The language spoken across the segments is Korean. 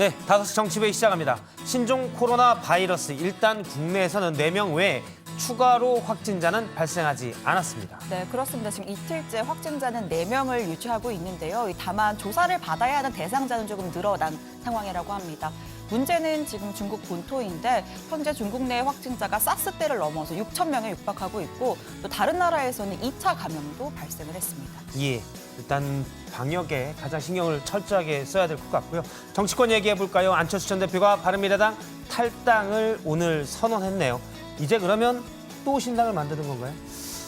네, 5시 정치부회 시작합니다. 신종 코로나 바이러스, 일단 국내에서는 4명 외에 추가로 확진자는 발생하지 않았습니다. 네, 그렇습니다. 지금 이틀째 확진자는 4명을 유지하고 있는데요. 다만 조사를 받아야 하는 대상자는 조금 늘어난 상황이라고 합니다. 문제는 지금 중국 본토인데 현재 중국 내 확진자가 사스 때를 넘어서 6천 명에 육박하고 있고 또 다른 나라에서는 2차 감염도 발생을 했습니다. 예, 일단 방역에 가장 신경을 철저하게 써야 될 것 같고요. 정치권 얘기해 볼까요? 안철수 전 대표가 바른미래당 탈당을 오늘 선언했네요. 이제 그러면 또 신당을 만드는 건가요?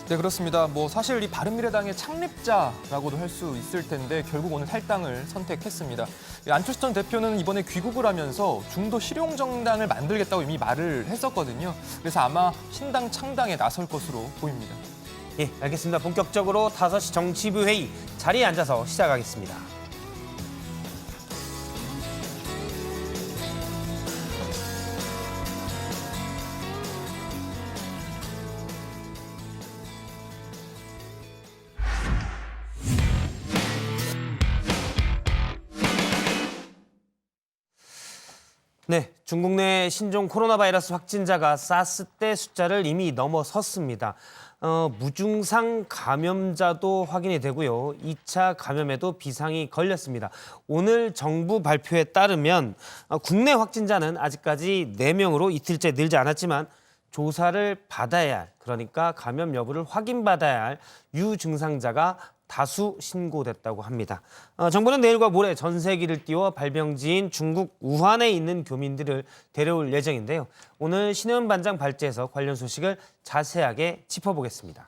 네, 그렇습니다. 사실 이 바른미래당의 창립자라고도 할 수 있을 텐데 결국 오늘 탈당을 선택했습니다. 안철수 전 대표는 이번에 귀국을 하면서 중도 실용정당을 만들겠다고 이미 말을 했었거든요. 그래서 아마 신당 창당에 나설 것으로 보입니다. 예, 알겠습니다. 본격적으로 5시 정치부 회의 자리에 앉아서 시작하겠습니다. 네, 중국 내 신종 코로나 바이러스 확진자가 사스 때 숫자를 이미 넘어섰습니다. 무증상 감염자도 확인이 되고요. 2차 감염에도 비상이 걸렸습니다. 오늘 정부 발표에 따르면 국내 확진자는 아직까지 4명으로 이틀째 늘지 않았지만 조사를 받아야 할, 그러니까 감염 여부를 확인받아야 할 유증상자가 다수 신고됐다고 합니다. 정부는 내일과 모레 전세기를 띄워 발병지인 중국 우한에 있는 교민들을 데려올 예정인데요. 오늘 신혜원 반장 발제해서 관련 소식을 자세하게 짚어보겠습니다.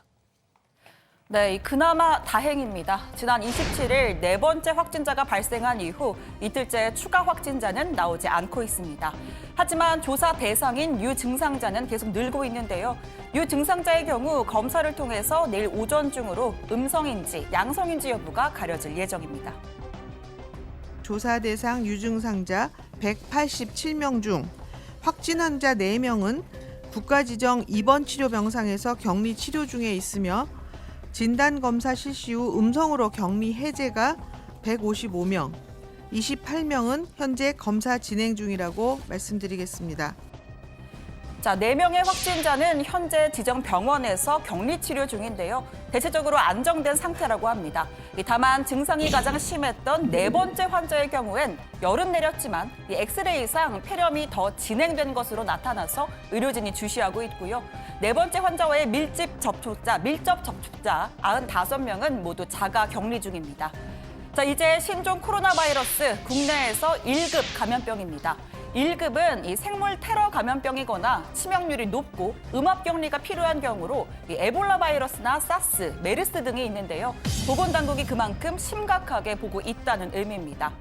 네, 그나마 다행입니다. 지난 27일 4번째 확진자가 발생한 이후 이틀째 추가 확진자는 나오지 않고 있습니다. 하지만 조사 대상인 유증상자는 계속 늘고 있는데요. 유증상자의 경우 검사를 통해서 내일 오전 중으로 음성인지 양성인지 여부가 가려질 예정입니다. 조사 대상 유증상자 187명 중 확진 환자 4명은 국가지정 입원 치료 병상에서 격리 치료 중에 있으며 진단검사 실시 후 음성으로 격리 해제가 155명, 28명은 현재 검사 진행 중이라고 말씀드리겠습니다. 자, 4명의 확진자는 현재 지정 병원에서 격리 치료 중인데요. 대체적으로 안정된 상태라고 합니다. 다만 증상이 가장 심했던 4번째 환자의 경우엔 열은 내렸지만 엑스레이상 폐렴이 더 진행된 것으로 나타나서 의료진이 주시하고 있고요. 4번째 환자와의 밀접 접촉자 95명은 모두 자가 격리 중입니다. 자, 이제 신종 코로나 바이러스 국내에서 1급 감염병입니다. 1급은 이 생물 테러 감염병이거나 치명률이 높고 음압 격리가 필요한 경우로 에볼라 바이러스나 사스, 메르스 등이 있는데요. 보건당국이 그만큼 심각하게 보고 있다는 의미입니다.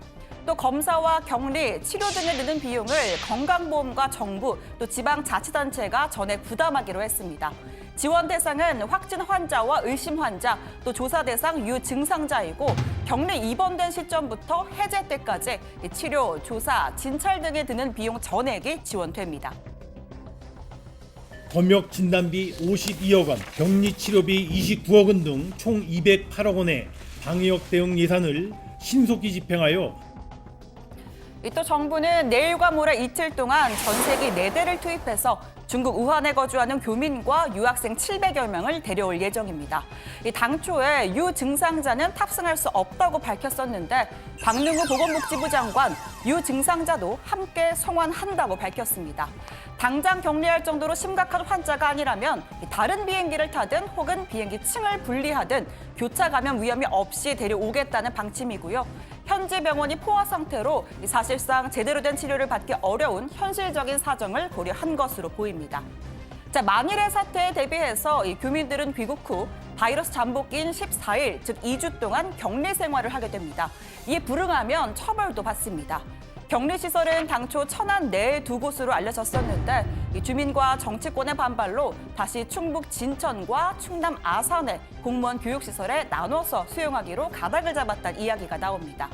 또 검사와 격리, 치료 등에 드는 비용을 건강보험과 정부, 또 지방자치단체가 전액 부담하기로 했습니다. 지원 대상은 확진 환자와 의심 환자, 또 조사 대상 유증상자이고 격리 입원된 시점부터 해제 때까지 치료, 조사, 진찰 등에 드는 비용 전액이 지원됩니다. 검역 진단비 52억 원, 격리 치료비 29억 원 등 총 208억 원의 방역 대응 예산을 신속히 집행하여 또 정부는 내일과 모레 이틀 동안 전세기 4대를 투입해서 중국 우한에 거주하는 교민과 유학생 700여 명을 데려올 예정입니다. 당초에 유증상자는 탑승할 수 없다고 밝혔었는데 박능우 보건복지부 장관, 유증상자도 함께 송환한다고 밝혔습니다. 당장 격리할 정도로 심각한 환자가 아니라면 다른 비행기를 타든 혹은 비행기 층을 분리하든 교차 감염 위험이 없이 데려오겠다는 방침이고요. 현지 병원이 포화 상태로 사실상 제대로 된 치료를 받기 어려운 현실적인 사정을 고려한 것으로 보입니다. 자, 만일의 사태에 대비해서 이 교민들은 귀국 후 바이러스 잠복기인 14일, 즉 2주 동안 격리 생활을 하게 됩니다. 이에 불응하면 처벌도 받습니다. 격리시설은 당초 천안 내에 2곳으로 알려졌었는데 이 주민과 정치권의 반발로 다시 충북 진천과 충남 아산의 공무원 교육시설에 나눠서 수용하기로 가닥을 잡았다는 이야기가 나옵니다.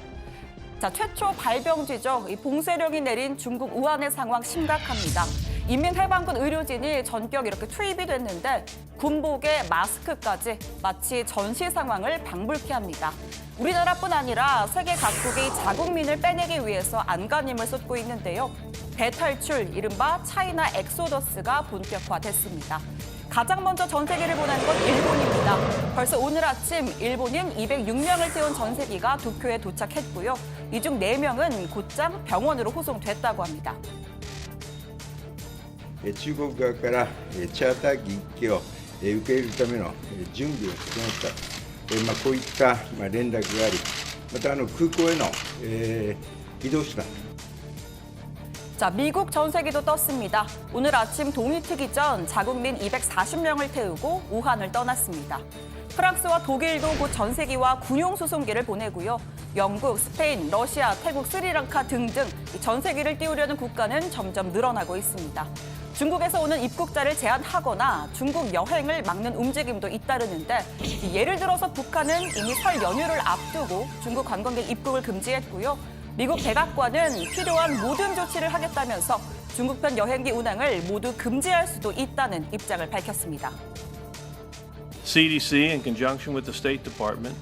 자, 최초 발병지죠. 이 봉쇄령이 내린 중국 우한의 상황 심각합니다. 인민해방군 의료진이 전격 이렇게 투입이 됐는데 군복에 마스크까지 마치 전시 상황을 방불케 합니다. 우리나라뿐 아니라 세계 각국이 자국민을 빼내기 위해서 안간힘을 쏟고 있는데요. 대탈출, 이른바 차이나 엑소더스가 본격화됐습니다. 가장 먼저 전세기를 보낸 건 일본입니다. 벌써 오늘 아침 일본인 206명을 태운 전세기가 도쿄에 도착했고요. 이 중 4명은 곧장 병원으로 호송됐다고 합니다. 中国側からチャーター機1機を受け入れるための準備をしてました。こういった連絡があり、また空港への移動手段。 자, 미국 전세기도 떴습니다. 오늘 아침 동이 트기 전 자국민 240명을 태우고 우한을 떠났습니다. 프랑스와 독일도 곧 전세기와 군용 수송기를 보내고요. 영국, 스페인, 러시아, 태국, 스리랑카 등등 전세기를 띄우려는 국가는 점점 늘어나고 있습니다. 중국에서 오는 입국자를 제한하거나 중국 여행을 막는 움직임도 잇따르는데 예를 들어서 북한은 이미 설 연휴를 앞두고 중국 관광객 입국을 금지했고요. 미국 백악관은 필요한 모든 조치를 하겠다면서 중국편 여행기 운항을 모두 금지할 수도 있다는 입장을 밝혔습니다. CDC, in conjunction with the State Department,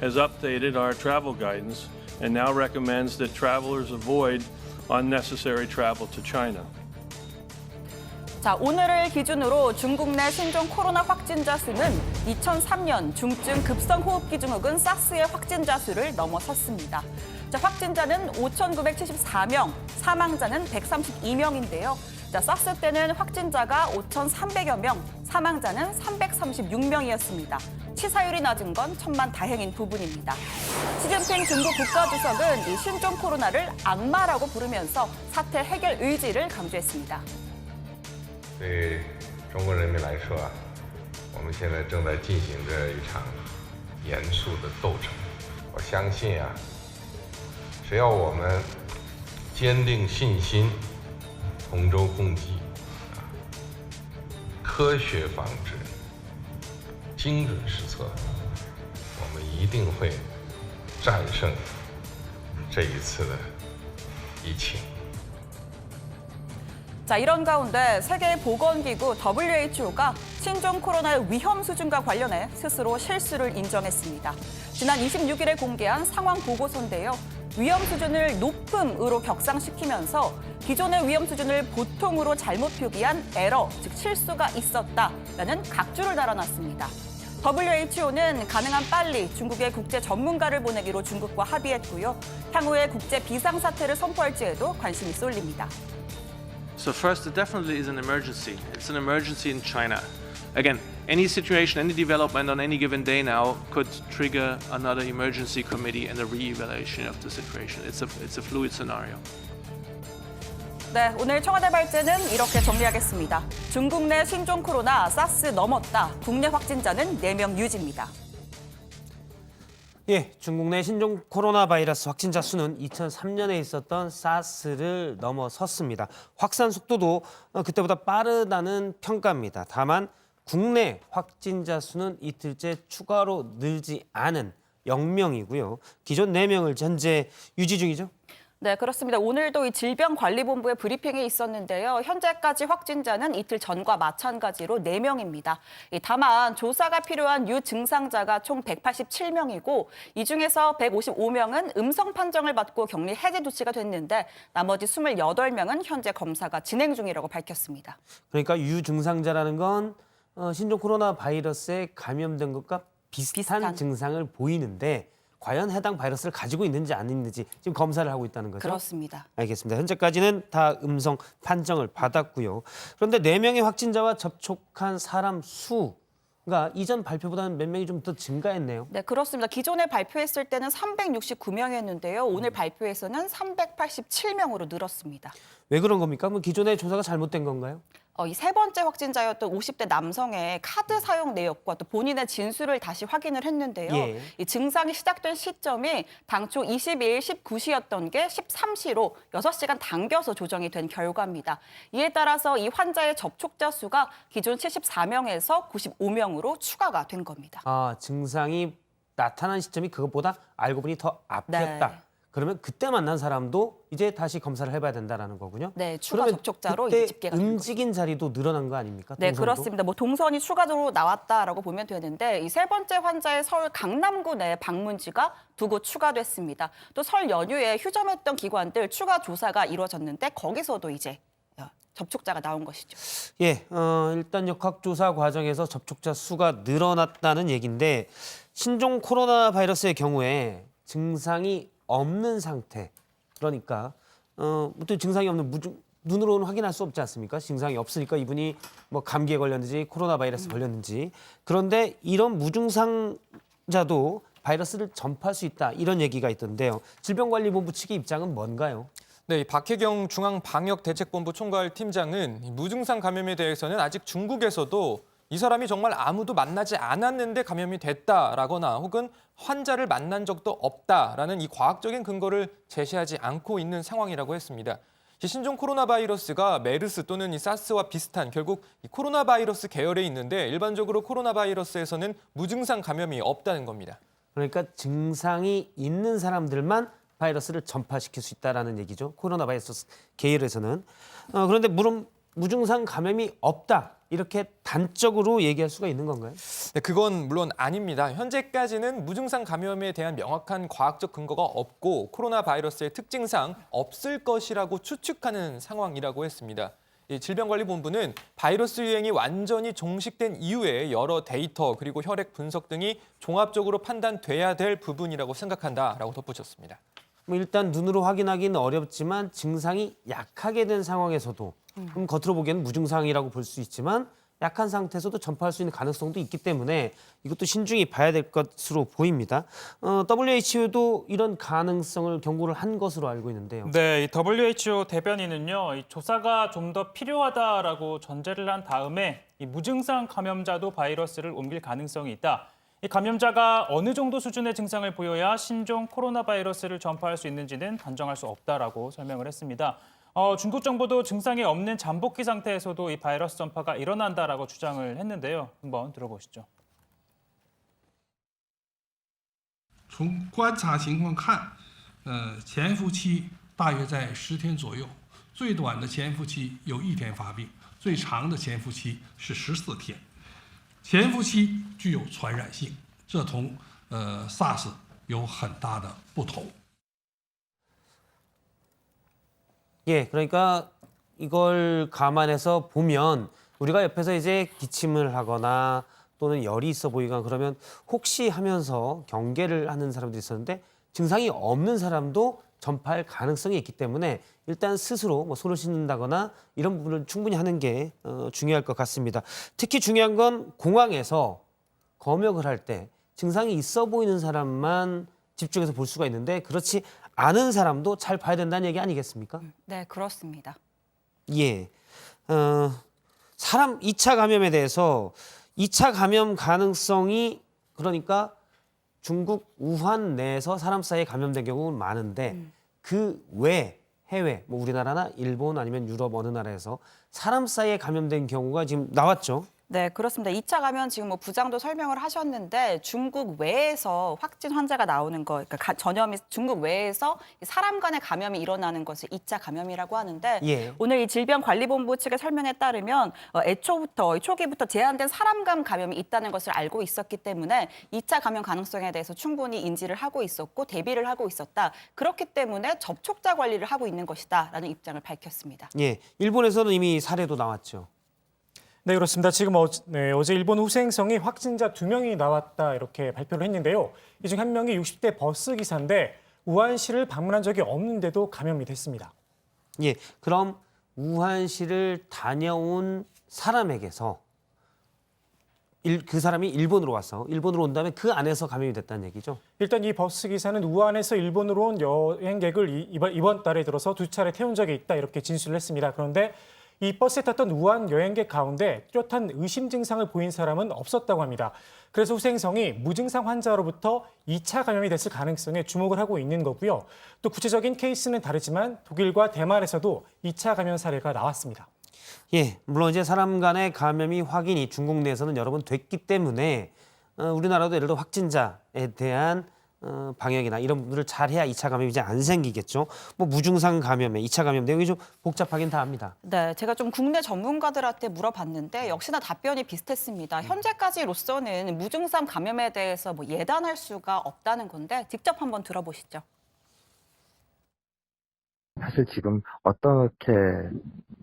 has updated our travel guidance and now recommends that travelers avoid unnecessary travel to China. 자, 오늘을 기준으로 중국 내 신종 코로나 확진자 수는 2003년 중증 급성호흡기 증후군 사스의 확진자 수를 넘어섰습니다. 자, 확진자는 5,974명, 사망자는 132명인데요. 자, 사스 때는 확진자가 5,300여 명, 사망자는 336명이었습니다. 치사율이 낮은 건 천만다행인 부분입니다. 시진핑 중국 국가주석은 이 신종 코로나를 악마라고 부르면서 사태 해결 의지를 강조했습니다. 对中国人民来说，我们现在正在进行着一场严肃的斗争。我相信啊，只要我们坚定信心，同舟共济，科学防治，精准施策，我们一定会战胜这一次的疫情。 자, 이런 가운데 세계보건기구 WHO가 신종 코로나의 위험 수준과 관련해 스스로 실수를 인정했습니다. 지난 26일에 공개한 상황 보고서인데요. 위험 수준을 높음으로 격상시키면서 기존의 위험 수준을 보통으로 잘못 표기한 에러, 즉 실수가 있었다라는 각주를 달아놨습니다. WHO는 가능한 빨리 중국의 국제 전문가를 보내기로 중국과 합의했고요. 향후에 국제 비상사태를 선포할지에도 관심이 쏠립니다. So first, it definitely is an emergency. It's an emergency in China. Again, any situation, any development on any given day now could trigger another emergency committee and a re-evaluation of the situation. It's a fluid scenario. 네, 오늘 청와대 발제는 이렇게 정리하겠습니다. 중국 내 신종 코로나 사스 넘었다. 국내 확진자는 4명 유지입니다. 예, 중국 내 신종 코로나 바이러스 확진자 수는 2003년에 있었던 사스를 넘어섰습니다. 확산 속도도 그때보다 빠르다는 평가입니다. 다만 국내 확진자 수는 이틀째 추가로 늘지 않은 0명이고요. 기존 4명을 현재 유지 중이죠. 네, 그렇습니다. 오늘도 이 질병관리본부의 브리핑이 있었는데요. 현재까지 확진자는 이틀 전과 마찬가지로 4명입니다. 다만 조사가 필요한 유증상자가 총 187명이고 이 중에서 155명은 음성 판정을 받고 격리 해제 조치가 됐는데 나머지 28명은 현재 검사가 진행 중이라고 밝혔습니다. 그러니까 유증상자라는 건 신종 코로나 바이러스에 감염된 것과 비슷한 증상을 보이는데 과연 해당 바이러스를 가지고 있는지 안 있는지 지금 검사를 하고 있다는 거죠? 그렇습니다. 알겠습니다. 현재까지는 다 음성 판정을 받았고요. 그런데 4명의 확진자와 접촉한 사람 수가 이전 발표보다는 몇 명이 좀 더 증가했네요. 네, 그렇습니다. 기존에 발표했을 때는 369명이었는데요. 오늘 발표에서는 387명으로 늘었습니다. 왜 그런 겁니까? 뭐 기존의 조사가 잘못된 건가요? 이 세 번째 확진자였던 50대 남성의 카드 사용 내역과 또 본인의 진술을 다시 확인을 했는데요. 예. 이 증상이 시작된 시점이 당초 22일 19시였던 게 13시로 6시간 당겨서 조정이 된 결과입니다. 이에 따라서 이 환자의 접촉자 수가 기존 74명에서 95명으로 추가가 된 겁니다. 증상이 나타난 시점이 그것보다 알고 보니 더 앞이었다. 네. 그러면 그때 만난 사람도 이제 다시 검사를 해봐야 된다라는 거군요. 네, 추가 그러면 접촉자로 그때 이제 집계가 되는 움직인 자리도 늘어난 거 아닙니까? 네, 동선도? 그렇습니다. 뭐 동선이 추가적으로 나왔다라고 보면 되는데 이 세 번째 환자의 서울 강남구 내 방문지가 2곳 추가됐습니다. 또 설 연휴에 휴점했던 기관들 추가 조사가 이루어졌는데 거기서도 이제 접촉자가 나온 것이죠. 예, 일단 역학조사 과정에서 접촉자 수가 늘어났다는 얘기인데 신종 코로나 바이러스의 경우에 증상이 없는 상태, 그러니까 또 증상이 없는 눈으로는 확인할 수 없지 않습니까? 증상이 없으니까 이분이 뭐 감기에 걸렸는지 코로나 바이러스 걸렸는지. 그런데 이런 무증상자도 바이러스를 전파할 수 있다 이런 얘기가 있던데요. 질병관리본부 측의 입장은 뭔가요? 네, 이 박혜경 중앙방역대책본부 총괄 팀장은 이 무증상 감염에 대해서는 아직 중국에서도 이 사람이 정말 아무도 만나지 않았는데 감염이 됐다라거나 혹은 환자를 만난 적도 없다라는 이 과학적인 근거를 제시하지 않고 있는 상황이라고 했습니다. 이 신종 코로나 바이러스가 메르스 또는 이 사스와 비슷한 결국 이 코로나 바이러스 계열에 있는데 일반적으로 코로나 바이러스에서는 무증상 감염이 없다는 겁니다. 그러니까 증상이 있는 사람들만 바이러스를 전파시킬 수 있다는 얘기죠. 코로나 바이러스 계열에서는. 그런데 물론 무증상 감염이 없다. 이렇게 단적으로 얘기할 수가 있는 건가요? 네, 그건 물론 아닙니다. 현재까지는 무증상 감염에 대한 명확한 과학적 근거가 없고 코로나 바이러스의 특징상 없을 것이라고 추측하는 상황이라고 했습니다. 이 질병관리본부는 바이러스 유행이 완전히 종식된 이후에 여러 데이터 그리고 혈액 분석 등이 종합적으로 판단돼야 될 부분이라고 생각한다라고 덧붙였습니다. 뭐 일단 눈으로 확인하기는 어렵지만 증상이 약하게 된 상황에서도 그럼 겉으로 보기에는 무증상이라고 볼 수 있지만 약한 상태에서도 전파할 수 있는 가능성도 있기 때문에 이것도 신중히 봐야 될 것으로 보입니다. WHO도 이런 가능성을 경고를 한 것으로 알고 있는데요. 네, 이 WHO 대변인은요, 이 조사가 좀 더 필요하다라고 전제를 한 다음에 이 무증상 감염자도 바이러스를 옮길 가능성이 있다. 이 감염자가 어느 정도 수준의 증상을 보여야 신종 코로나 바이러스를 전파할 수 있는지는 단정할 수 없다라고 설명을 했습니다. 중국 정부도 증상이 없는 잠복기 상태에서도 이 바이러스 전파가 일어난다라고 주장을 했는데요. 한번 들어보시죠. 从观察情况看，潜伏期大约在10天左右，最短的潜伏期有1天发病，最长的潜伏期是14天。潜伏期具有传染性，这同SARS 有很大的不同。 예, 그러니까 이걸 감안해서 보면 우리가 옆에서 이제 기침을 하거나 또는 열이 있어 보이거나 그러면 혹시 하면서 경계를 하는 사람들이 있었는데 증상이 없는 사람도 전파할 가능성이 있기 때문에 일단 스스로 뭐 손을 씻는다거나 이런 부분을 충분히 하는 게 중요할 것 같습니다. 특히 중요한 건 공항에서 검역을 할 때 증상이 있어 보이는 사람만 집중해서 볼 수가 있는데 그렇지 않은 사람도 잘 봐야 된다는 얘기 아니겠습니까? 네, 그렇습니다. 예. 사람 2차 감염에 대해서 2차 감염 가능성이 그러니까 중국 우한 내에서 사람 사이에 감염된 경우는 많은데 그 외 해외 뭐 우리나라나 일본 아니면 유럽 어느 나라에서 사람 사이에 감염된 경우가 지금 나왔죠. 네, 그렇습니다. 2차 감염 지금 뭐 부장도 설명을 하셨는데 중국 외에서 확진 환자가 나오는 거, 그러니까 전염이 중국 외에서 사람 간의 감염이 일어나는 것을 2차 감염이라고 하는데 예. 오늘 이 질병관리본부 측의 설명에 따르면 초기부터 제한된 사람 간 감염이 있다는 것을 알고 있었기 때문에 2차 감염 가능성에 대해서 충분히 인지를 하고 있었고 대비를 하고 있었다. 그렇기 때문에 접촉자 관리를 하고 있는 것이다라는 입장을 밝혔습니다. 예. 일본에서는 이미 사례도 나왔죠. 네, 그렇습니다. 지금 어제 일본 후생성이 확진자 2명이 나왔다 이렇게 발표를 했는데요. 이 중 한 명이 60대 버스 기사인데 우한시를 방문한 적이 없는데도 감염이 됐습니다. 예. 그럼 우한시를 다녀온 사람에게서 그 사람이 일본으로 와서 일본으로 온 다음에 그 안에서 감염이 됐다는 얘기죠. 일단 이 버스 기사는 우한에서 일본으로 온 여행객을 이번 달에 들어서 2차례 태운 적이 있다 이렇게 진술을 했습니다. 그런데 이 버스에 탔던 우한 여행객 가운데 뚜렷한 의심 증상을 보인 사람은 없었다고 합니다. 그래서 후생성이 무증상 환자로부터 2차 감염이 됐을 가능성에 주목을 하고 있는 거고요. 또 구체적인 케이스는 다르지만 독일과 대만에서도 2차 감염 사례가 나왔습니다. 예, 물론 이제 사람 간의 감염이 확인이 중국 내에서는 여러 번 됐기 때문에 우리나라도 예를 들어 확진자에 대한 방역이나 이런 부분들을 잘해야 2차 감염이 이제 안 생기겠죠. 뭐 무증상 감염에 2차 감염 내용이 좀 복잡하긴 다 합니다. 네, 제가 좀 국내 전문가들한테 물어봤는데 역시나 답변이 비슷했습니다. 현재까지로서는 무증상 감염에 대해서 뭐 예단할 수가 없다는 건데 직접 한번 들어보시죠. 사실 지금 어떻게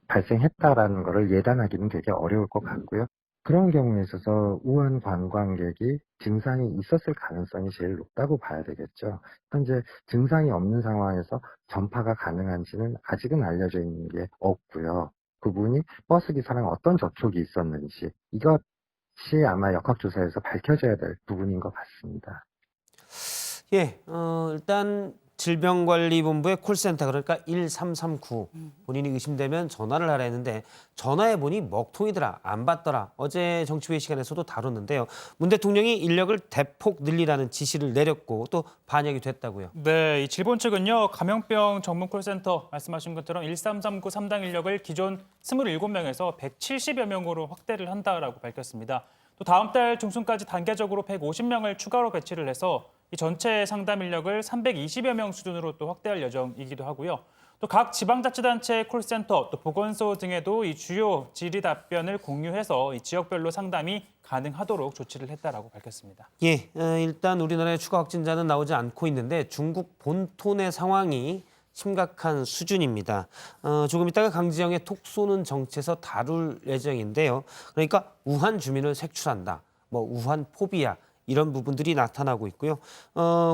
발생했다라는 거를 예단하기는 되게 어려울 것 같고요. 그런 경우에 있어서 우한 관광객이 증상이 있었을 가능성이 제일 높다고 봐야 되겠죠. 현재 증상이 없는 상황에서 전파가 가능한지는 아직은 알려져 있는 게 없고요. 그분이 버스 기사랑 어떤 접촉이 있었는지 이것이 아마 역학조사에서 밝혀져야 될 부분인 것 같습니다. 예, 일단 질병관리본부의 콜센터 그러니까 1339 본인이 의심되면 전화를 하라 했는데 전화해보니 먹통이더라 안 받더라. 어제 정치회 시간에서도 다뤘는데요. 문 대통령이 인력을 대폭 늘리라는 지시를 내렸고 또 반영이 됐다고요. 네, 이 질본 측은요. 감염병 전문 콜센터 말씀하신 것처럼 1339 3당 인력을 기존 27명에서 170여 명으로 확대를 한다라고 밝혔습니다. 또 다음 달 중순까지 단계적으로 150명을 추가로 배치를 해서 이 전체 상담 인력을 320여 명 수준으로 또 확대할 예정이기도 하고요. 또 각 지방자치단체 콜센터, 또 보건소 등에도 이 주요 질의 답변을 공유해서 이 지역별로 상담이 가능하도록 조치를 했다라고 밝혔습니다. 예, 일단 우리나라의 추가 확진자는 나오지 않고 있는데 중국 본토 내 상황이 심각한 수준입니다. 조금 있다가 강지영의 톡 쏘는 정치에서 다룰 예정인데요. 그러니까 우한 주민을 색출한다. 뭐 우한 포비아. 이런 부분들이 나타나고 있고요.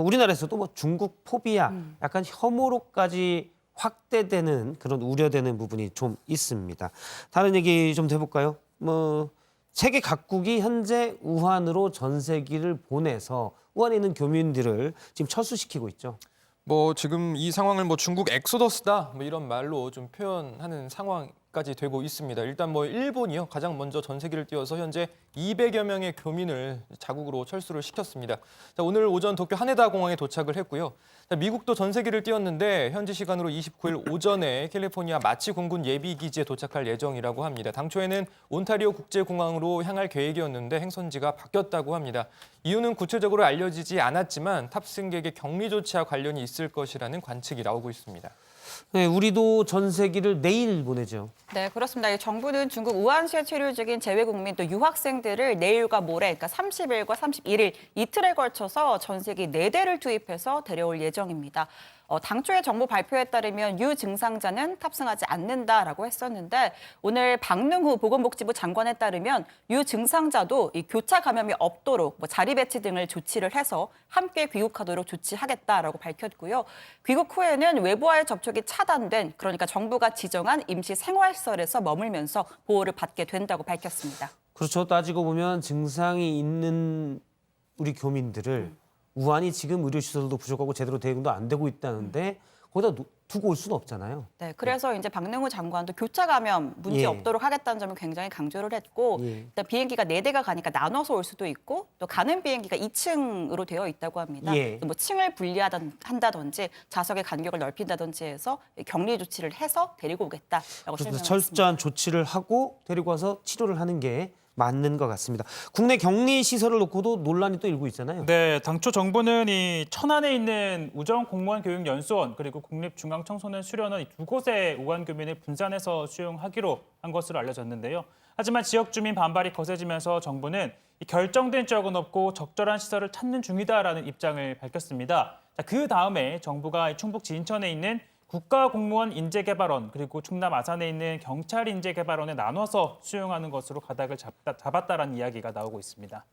우리나라에서도 뭐 중국 포비아, 약간 혐오로까지 확대되는 그런 우려되는 부분이 좀 있습니다. 다른 얘기 좀 해볼까요? 뭐 세계 각국이 현재 우한으로 전세기를 보내서 우한에 있는 교민들을 지금 철수시키고 있죠. 뭐 지금 이 상황을 뭐 중국 엑소더스다 뭐 이런 말로 좀 표현하는 상황까지 되고 있습니다. 일단 뭐 일본이요 가장 먼저 전세기를 띄워서 현재 200여 명의 교민을 자국으로 철수를 시켰습니다. 자, 오늘 오전 도쿄 하네다 공항에 도착을 했고요. 자, 미국도 전세기를 띄웠는데 현지 시간으로 29일 오전에 캘리포니아 마치 공군 예비기지에 도착할 예정이라고 합니다. 당초에는 온타리오 국제공항으로 향할 계획이었는데 행선지가 바뀌었다고 합니다. 이유는 구체적으로 알려지지 않았지만 탑승객의 격리 조치와 관련이 있을 것이라는 관측이 나오고 있습니다. 네, 우리도 전세기를 내일 보내죠. 네, 그렇습니다. 이 정부는 중국 우한시에 체류 중인 재외국민 또 유학생들을 내일과 모레, 그러니까 30일과 31일 이틀에 걸쳐서 전세기 4대를 투입해서 데려올 예정입니다. 당초의 정부 발표에 따르면 유증상자는 탑승하지 않는다라고 했었는데 오늘 박능후 보건복지부 장관에 따르면 유증상자도 이 교차 감염이 없도록 뭐 자리 배치 등을 조치를 해서 함께 귀국하도록 조치하겠다라고 밝혔고요. 귀국 후에는 외부와의 접촉이 차단된 그러니까 정부가 지정한 임시 생활설에서 머물면서 보호를 받게 된다고 밝혔습니다. 그렇죠. 따지고 보면 증상이 있는 우리 교민들을 우한이 지금 의료시설도 부족하고 제대로 대응도 안 되고 있다는데 거기다 두고 올 수는 없잖아요. 네, 그래서 이제 박능후 장관도 교차 감염 문제 예. 없도록 하겠다는 점을 굉장히 강조를 했고 예. 일단 비행기가 4대가 가니까 나눠서 올 수도 있고 또 가는 비행기가 2층으로 되어 있다고 합니다. 예. 뭐 층을 분리한다든지 좌석의 간격을 넓힌다든지 해서 격리 조치를 해서 데리고 오겠다라고 그래서 설명했습니다. 철저한 조치를 하고 데리고 와서 치료를 하는 게 맞는 것 같습니다. 국내 격리 시설을 놓고도 논란이 또 일고 있잖아요. 네, 당초 정부는 이 천안에 있는 우정공무원교육연수원 그리고 국립중앙청소년 수련원 이 2곳에 우한 교민을 분산해서 수용하기로 한 것으로 알려졌는데요. 하지만 지역 주민 반발이 거세지면서 정부는 이 결정된 지역은 없고 적절한 시설을 찾는 중이다라는 입장을 밝혔습니다. 자, 그 다음에 정부가 충북 진천에 있는 국가공무원 인재개발원 그리고 충남 아산에 있는 경찰 인재개발원에 나눠서 수용하는 것으로 가닥을 잡았다라는 이야기가 나오고 있습니다.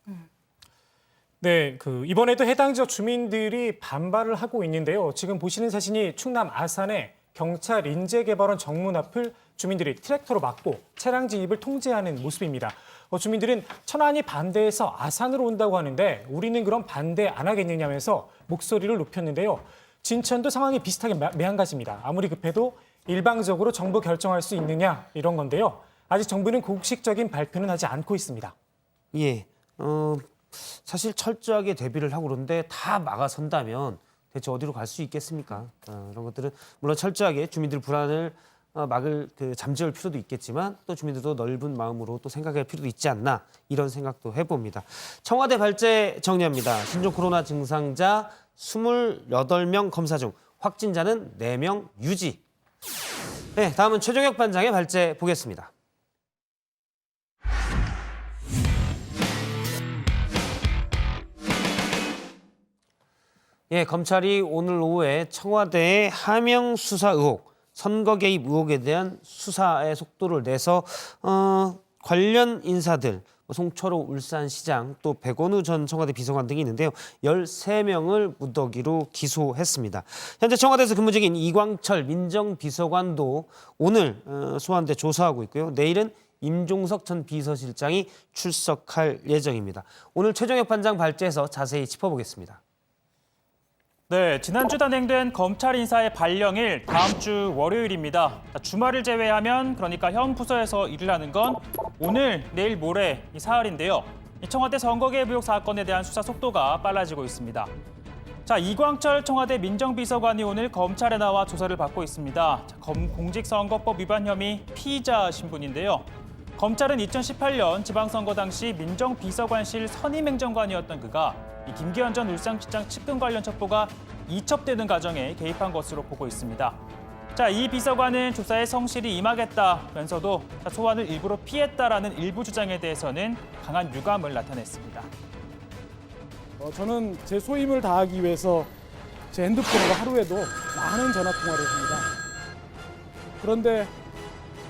네, 이번에도 해당 지역 주민들이 반발을 하고 있는데요. 지금 보시는 사진이 충남 아산의 경찰 인재개발원 정문 앞을 주민들이 트랙터로 막고 차량 진입을 통제하는 모습입니다. 주민들은 천안이 반대해서 아산으로 온다고 하는데 우리는 그럼 반대 안 하겠느냐면서 목소리를 높였는데요. 진천도 상황이 비슷하게 매한가지입니다. 아무리 급해도 일방적으로 정부 결정할 수 있느냐 이런 건데요. 아직 정부는 공식적인 발표는 하지 않고 있습니다. 예, 사실 철저하게 대비를 하고 그런데 다 막아선다면 대체 어디로 갈 수 있겠습니까? 이런 것들은 물론 철저하게 주민들 불안을 막을 잠재울 필요도 있겠지만 또 주민들도 넓은 마음으로 또 생각할 필요도 있지 않나 이런 생각도 해봅니다. 청와대 발제 정리합니다. 신종 코로나 증상자 28명 검사 중 확진자는 4명 유지. 네, 다음은 최종혁 반장의 발제 보겠습니다. 예, 검찰이 오늘 오후에 청와대의 하명 수사 의혹, 선거 개입 의혹에 대한 수사의 속도를 내서 관련 인사들, 송철호 울산시장 또 백원우 전 청와대 비서관 등이 있는데요. 13명을 무더기로 기소했습니다. 현재 청와대에서 근무 중인 이광철 민정비서관도 오늘 소환돼 조사하고 있고요. 내일은 임종석 전 비서실장이 출석할 예정입니다. 오늘 최종혁 반장 발제해서 자세히 짚어보겠습니다. 네, 지난주 단행된 검찰 인사의 발령일 다음 주 월요일입니다. 주말을 제외하면 그러니까 현 부서에서 일을 하는 건 오늘, 내일, 모레 이 사흘인데요. 청와대 선거 개입 의혹 사건에 대한 수사 속도가 빨라지고 있습니다. 자, 이광철 청와대 민정비서관이 오늘 검찰에 나와 조사를 받고 있습니다. 공직선거법 위반 혐의 피의자 신분인데요. 검찰은 2018년 지방선거 당시 민정비서관실 선임행정관이었던 그가 김기현 전 울산시장 측근 관련 첩보가 이첩되는 과정에 개입한 것으로 보고 있습니다. 자, 이 비서관은 조사에 성실히 임하겠다면서도 소환을 일부러 피했다라는 일부 주장에 대해서는 강한 유감을 나타냈습니다. 저는 제 소임을 다하기 위해서 제 핸드폰으로 하루에도 많은 전화 통화를 합니다. 그런데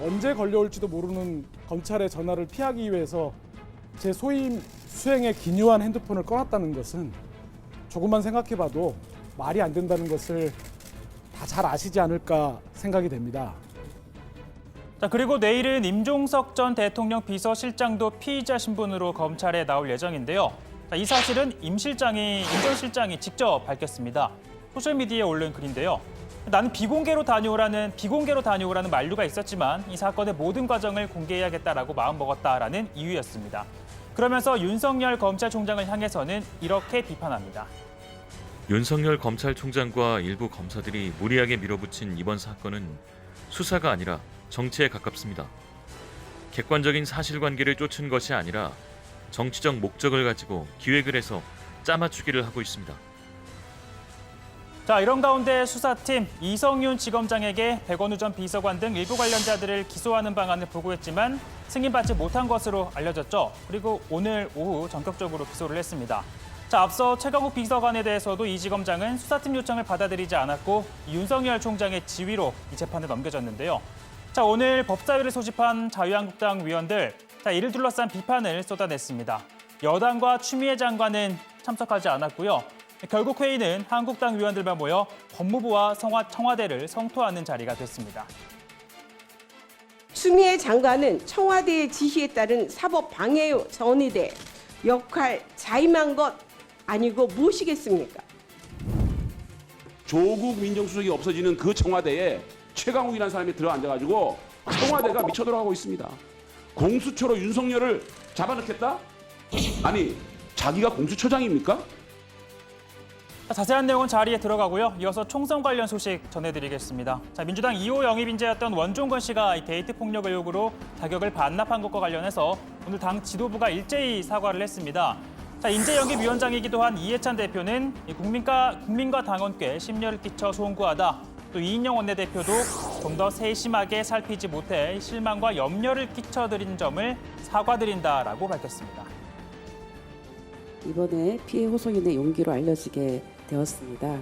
언제 걸려올지도 모르는 검찰의 전화를 피하기 위해서 제 소임 수행에 기묘한 핸드폰을 꺼놨다는 것은 조금만 생각해봐도 말이 안 된다는 것을 다 잘 아시지 않을까 생각이 됩니다. 자, 그리고 내일은 임종석 전 대통령 비서실장도 피의자 신분으로 검찰에 나올 예정인데요. 자, 이 사실은 임 전 실장이 직접 밝혔습니다. 소셜미디어에 올린 글인데요. 나는 비공개로 다녀오라는 만류가 있었지만 이 사건의 모든 과정을 공개해야겠다라고 마음먹었다라는 이유였습니다. 그러면서 윤석열 검찰총장을 향해서는 이렇게 비판합니다. 윤석열 검찰총장과 일부 검사들이 무리하게 밀어붙인 이번 사건은 수사가 아니라 정치에 가깝습니다. 객관적인 사실관계를 쫓은 것이 아니라 정치적 목적을 가지고 기획을 해서 짜맞추기를 하고 있습니다. 자, 이런 가운데 수사팀 이성윤 지검장에게 백원우 전 비서관 등 일부 관련자들을 기소하는 방안을 보고했지만 승인받지 못한 것으로 알려졌죠. 그리고 오늘 오후 전격적으로 기소를 했습니다. 자, 앞서 최강욱 비서관에 대해서도 이 지검장은 수사팀 요청을 받아들이지 않았고 윤석열 총장의 지휘로 이 재판을 넘겨졌는데요. 자, 오늘 법사위를 소집한 자유한국당 위원들, 이를 둘러싼 비판을 쏟아냈습니다. 여당과 추미애 장관은 참석하지 않았고요. 결국 회의는 한국당 위원들만 모여 법무부와 청와대를 성토하는 자리가 됐습니다. 추미애 장관은 청와대의 지시에 따른 사법 방해 전의대 역할 자임한 것 아니고 무엇이겠습니까? 조국 민정수석이 없어지는 그 청와대에 최강욱이라는 사람이 들어앉아가지고 청와대가 미쳐 돌아가고 있습니다. 공수처로 윤석열을 잡아넣겠다? 아니, 자기가 공수처장입니까? 자세한 내용은 자리에 들어가고요. 이어서 총선 관련 소식 전해드리겠습니다. 자, 민주당 2호 영입인재였던 원종건 씨가 데이트 폭력 의혹으로 자격을 반납한 것과 관련해서 오늘 당 지도부가 일제히 사과를 했습니다. 자, 인재영입위원장이기도 한 이해찬 대표는 국민과 당원께 심려를 끼쳐 송구하다. 또 이인영 원내대표도 좀 더 세심하게 살피지 못해 실망과 염려를 끼쳐드린 점을 사과드린다라고 밝혔습니다. 이번에 피해 호소인의 용기로 알려지게 되었습니다.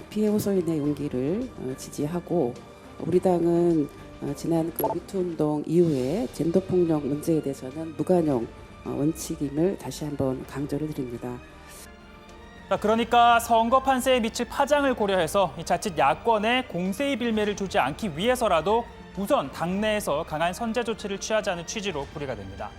피해 호소인의 용기를 지지하고 우리 당은 지난 미투운동 이후에 젠더폭력 문제에 대해서는 무관용 원칙임을 다시 한번 강조를 드립니다. 자, 그러니까 선거 판세에 미칠 파장을 고려해서 자칫 야권에 공세의 빌미를 주지 않기 위해서라도 우선 당내에서 강한 선제 조치를 취하자는 취지로 풀이가 됩니다.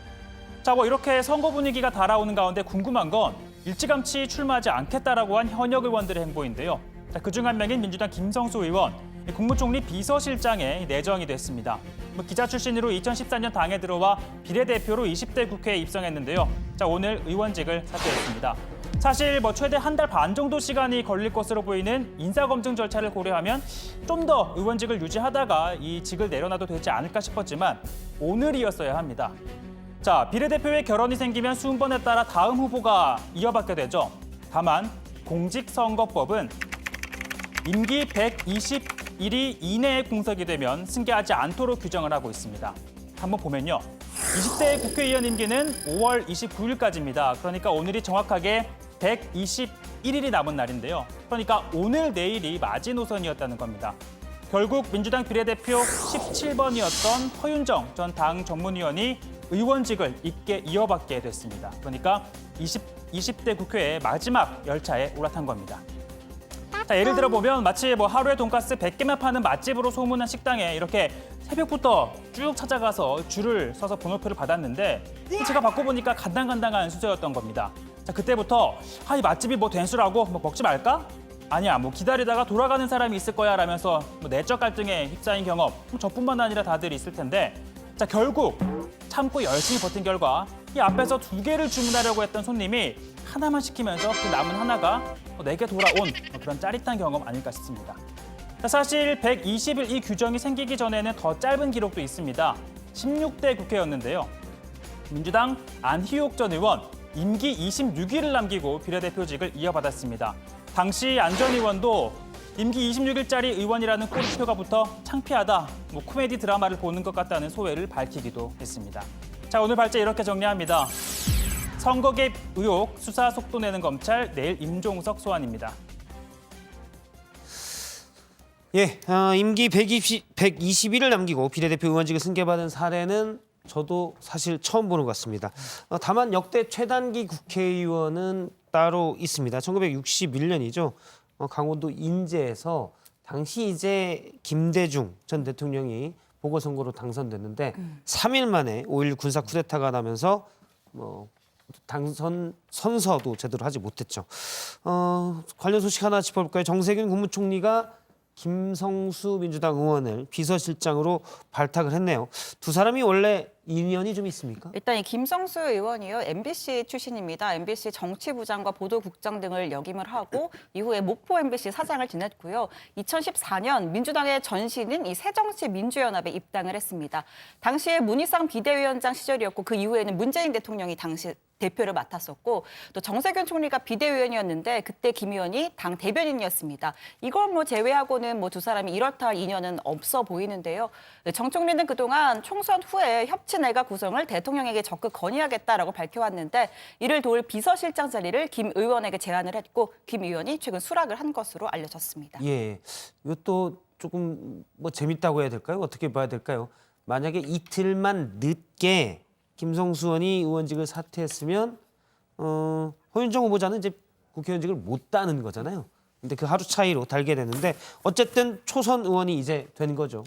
자, 이렇게 선거 분위기가 달아오는 가운데 궁금한 건 일찌감치 출마하지 않겠다라고 한 현역 의원들의 행보인데요. 자, 그중 한 명인 민주당 김성수 의원, 국무총리 비서실장에 내정이 됐습니다. 기자 출신으로 2014년 당에 들어와 비례대표로 20대 국회에 입성했는데요. 자, 오늘 의원직을 사퇴했습니다. 사실 최대 한 달 반 정도 시간이 걸릴 것으로 보이는 인사검증 절차를 고려하면 좀 더 의원직을 유지하다가 이 직을 내려놔도 되지 않을까 싶었지만 오늘이었어야 합니다. 자, 비례대표의 결혼이 생기면 순번에 따라 다음 후보가 이어받게 되죠. 다만 공직선거법은 임기 120일이 이내에 공석이 되면 승계하지 않도록 규정을 하고 있습니다. 한번 보면요. 20대 국회의원 임기는 5월 29일까지입니다. 그러니까 오늘이 정확하게 121일이 남은 날인데요. 그러니까 오늘 내일이 마지노선이었다는 겁니다. 결국 민주당 비례대표 17번이었던 허윤정 전 당 전문위원이 의원직을 이어받게 됐습니다. 그러니까 20대 국회의 마지막 열차에 올라탄 겁니다. 자, 예를 들어 보면 마치 뭐 하루에 돈가스 100개만 파는 맛집으로 소문난 식당에 이렇게 새벽부터 쭉 찾아가서 줄을 서서 번호표를 받았는데 제가 바꿔보니까 간당간당한 수저였던 겁니다. 자, 그때부터 이 맛집이 뭐 된수라고 뭐 먹지 말까? 아니야, 뭐 기다리다가 돌아가는 사람이 있을 거야 라면서 뭐 내적 갈등에 휩싸인 경험 저뿐만 아니라 다들 있을 텐데 자, 결국 참고 열심히 버틴 결과 이 앞에서 2개를 주문하려고 했던 손님이 하나만 시키면서 그 남은 하나가 내게 돌아온 그런 짜릿한 경험 아닐까 싶습니다. 사실 120일 이 규정이 생기기 전에는 더 짧은 기록도 있습니다. 16대 국회였는데요. 민주당 안희옥 전 의원 임기 26일을 남기고 비례대표직을 이어받았습니다. 당시 안 전 의원도 임기 26일짜리 의원이라는 꼬리표가 붙어 창피하다, 뭐 코미디 드라마를 보는 것 같다는 소회를 밝히기도 했습니다. 자, 오늘 발제 이렇게 정리합니다. 선거 개입 의혹 수사 속도 내는 검찰, 내일 임종석 소환입니다. 예, 임기 120일을 남기고 비례대표 의원직을 승계받은 사례는 저도 사실 처음 보는 것 같습니다. 다만 역대 최단기 국회의원은 따로 있습니다. 1961년이죠. 강원도 인제에서 당시 이제 김대중 전 대통령이 보궐선거로 당선됐는데 3일 만에 5.16 군사 쿠데타가 나면서 당선 선서도 제대로 하지 못했죠. 관련 소식 하나 짚어볼까요? 정세균 국무총리가 김성수 민주당 의원을 비서실장으로 발탁을 했네요. 두 사람이 원래 인연이 좀 있습니까? 일단 이 김성수 의원이요, MBC 출신입니다. MBC 정치부장과 보도국장 등을 역임을 하고 이후에 목포 MBC 사장을 지냈고요. 2014년 민주당의 전신인 이 새정치민주연합에 입당을 했습니다. 당시에 문희상 비대위원장 시절이었고 그 이후에는 문재인 대통령이 당시 대표를 맡았었고 또 정세균 총리가 비대위원이었는데 그때 김 의원이 당 대변인이었습니다. 이걸 뭐 제외하고는 뭐 두 사람이 이렇다 할 인연은 없어 보이는데요. 정 총리는 그동안 총선 후에 협치내각 구성을 대통령에게 적극 건의하겠다라고 밝혀왔는데 이를 도울 비서실장 자리를 김 의원에게 제안을 했고 김 의원이 최근 수락을 한 것으로 알려졌습니다. 예, 이것도 조금 뭐 재밌다고 해야 될까요? 어떻게 봐야 될까요? 만약에 이틀만 늦게 김성수 의원이 의원직을 사퇴했으면 허윤정 후보자는 이제 국회의원직을 못 따는 거잖아요. 근데 그 하루 차이로 달게 되는데 어쨌든 초선 의원이 이제 된 거죠.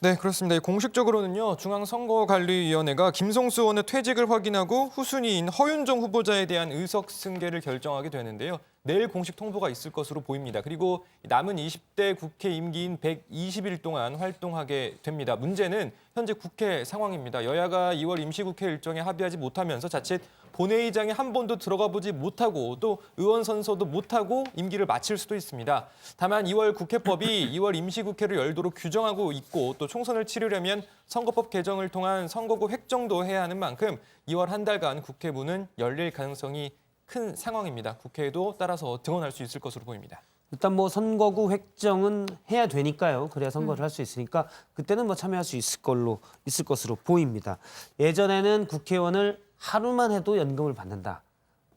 네, 그렇습니다. 공식적으로는요, 중앙선거관리위원회가 김성수 의원의 퇴직을 확인하고 후순위인 허윤정 후보자에 대한 의석 승계를 결정하게 되는데요. 내일 공식 통보가 있을 것으로 보입니다. 그리고 남은 20대 국회 임기인 120일 동안 활동하게 됩니다. 문제는 현재 국회 상황입니다. 여야가 2월 임시국회 일정에 합의하지 못하면서 자칫 본회의장에 한 번도 들어가 보지 못하고 또 의원 선서도 못하고 임기를 마칠 수도 있습니다. 다만 2월 국회법이 2월 임시국회를 열도록 규정하고 있고 또 총선을 치르려면 선거법 개정을 통한 선거구 획정도 해야 하는 만큼 2월 한 달간 국회 문은 열릴 가능성이 큰 상황입니다. 국회에도 따라서 등원할 수 있을 것으로 보입니다. 일단 뭐 선거구 획정은 해야 되니까요. 그래야 선거를 할 수 있으니까 그때는 뭐 참여할 수 있을 것으로 보입니다. 예전에는 국회의원을 하루만 해도 연금을 받는다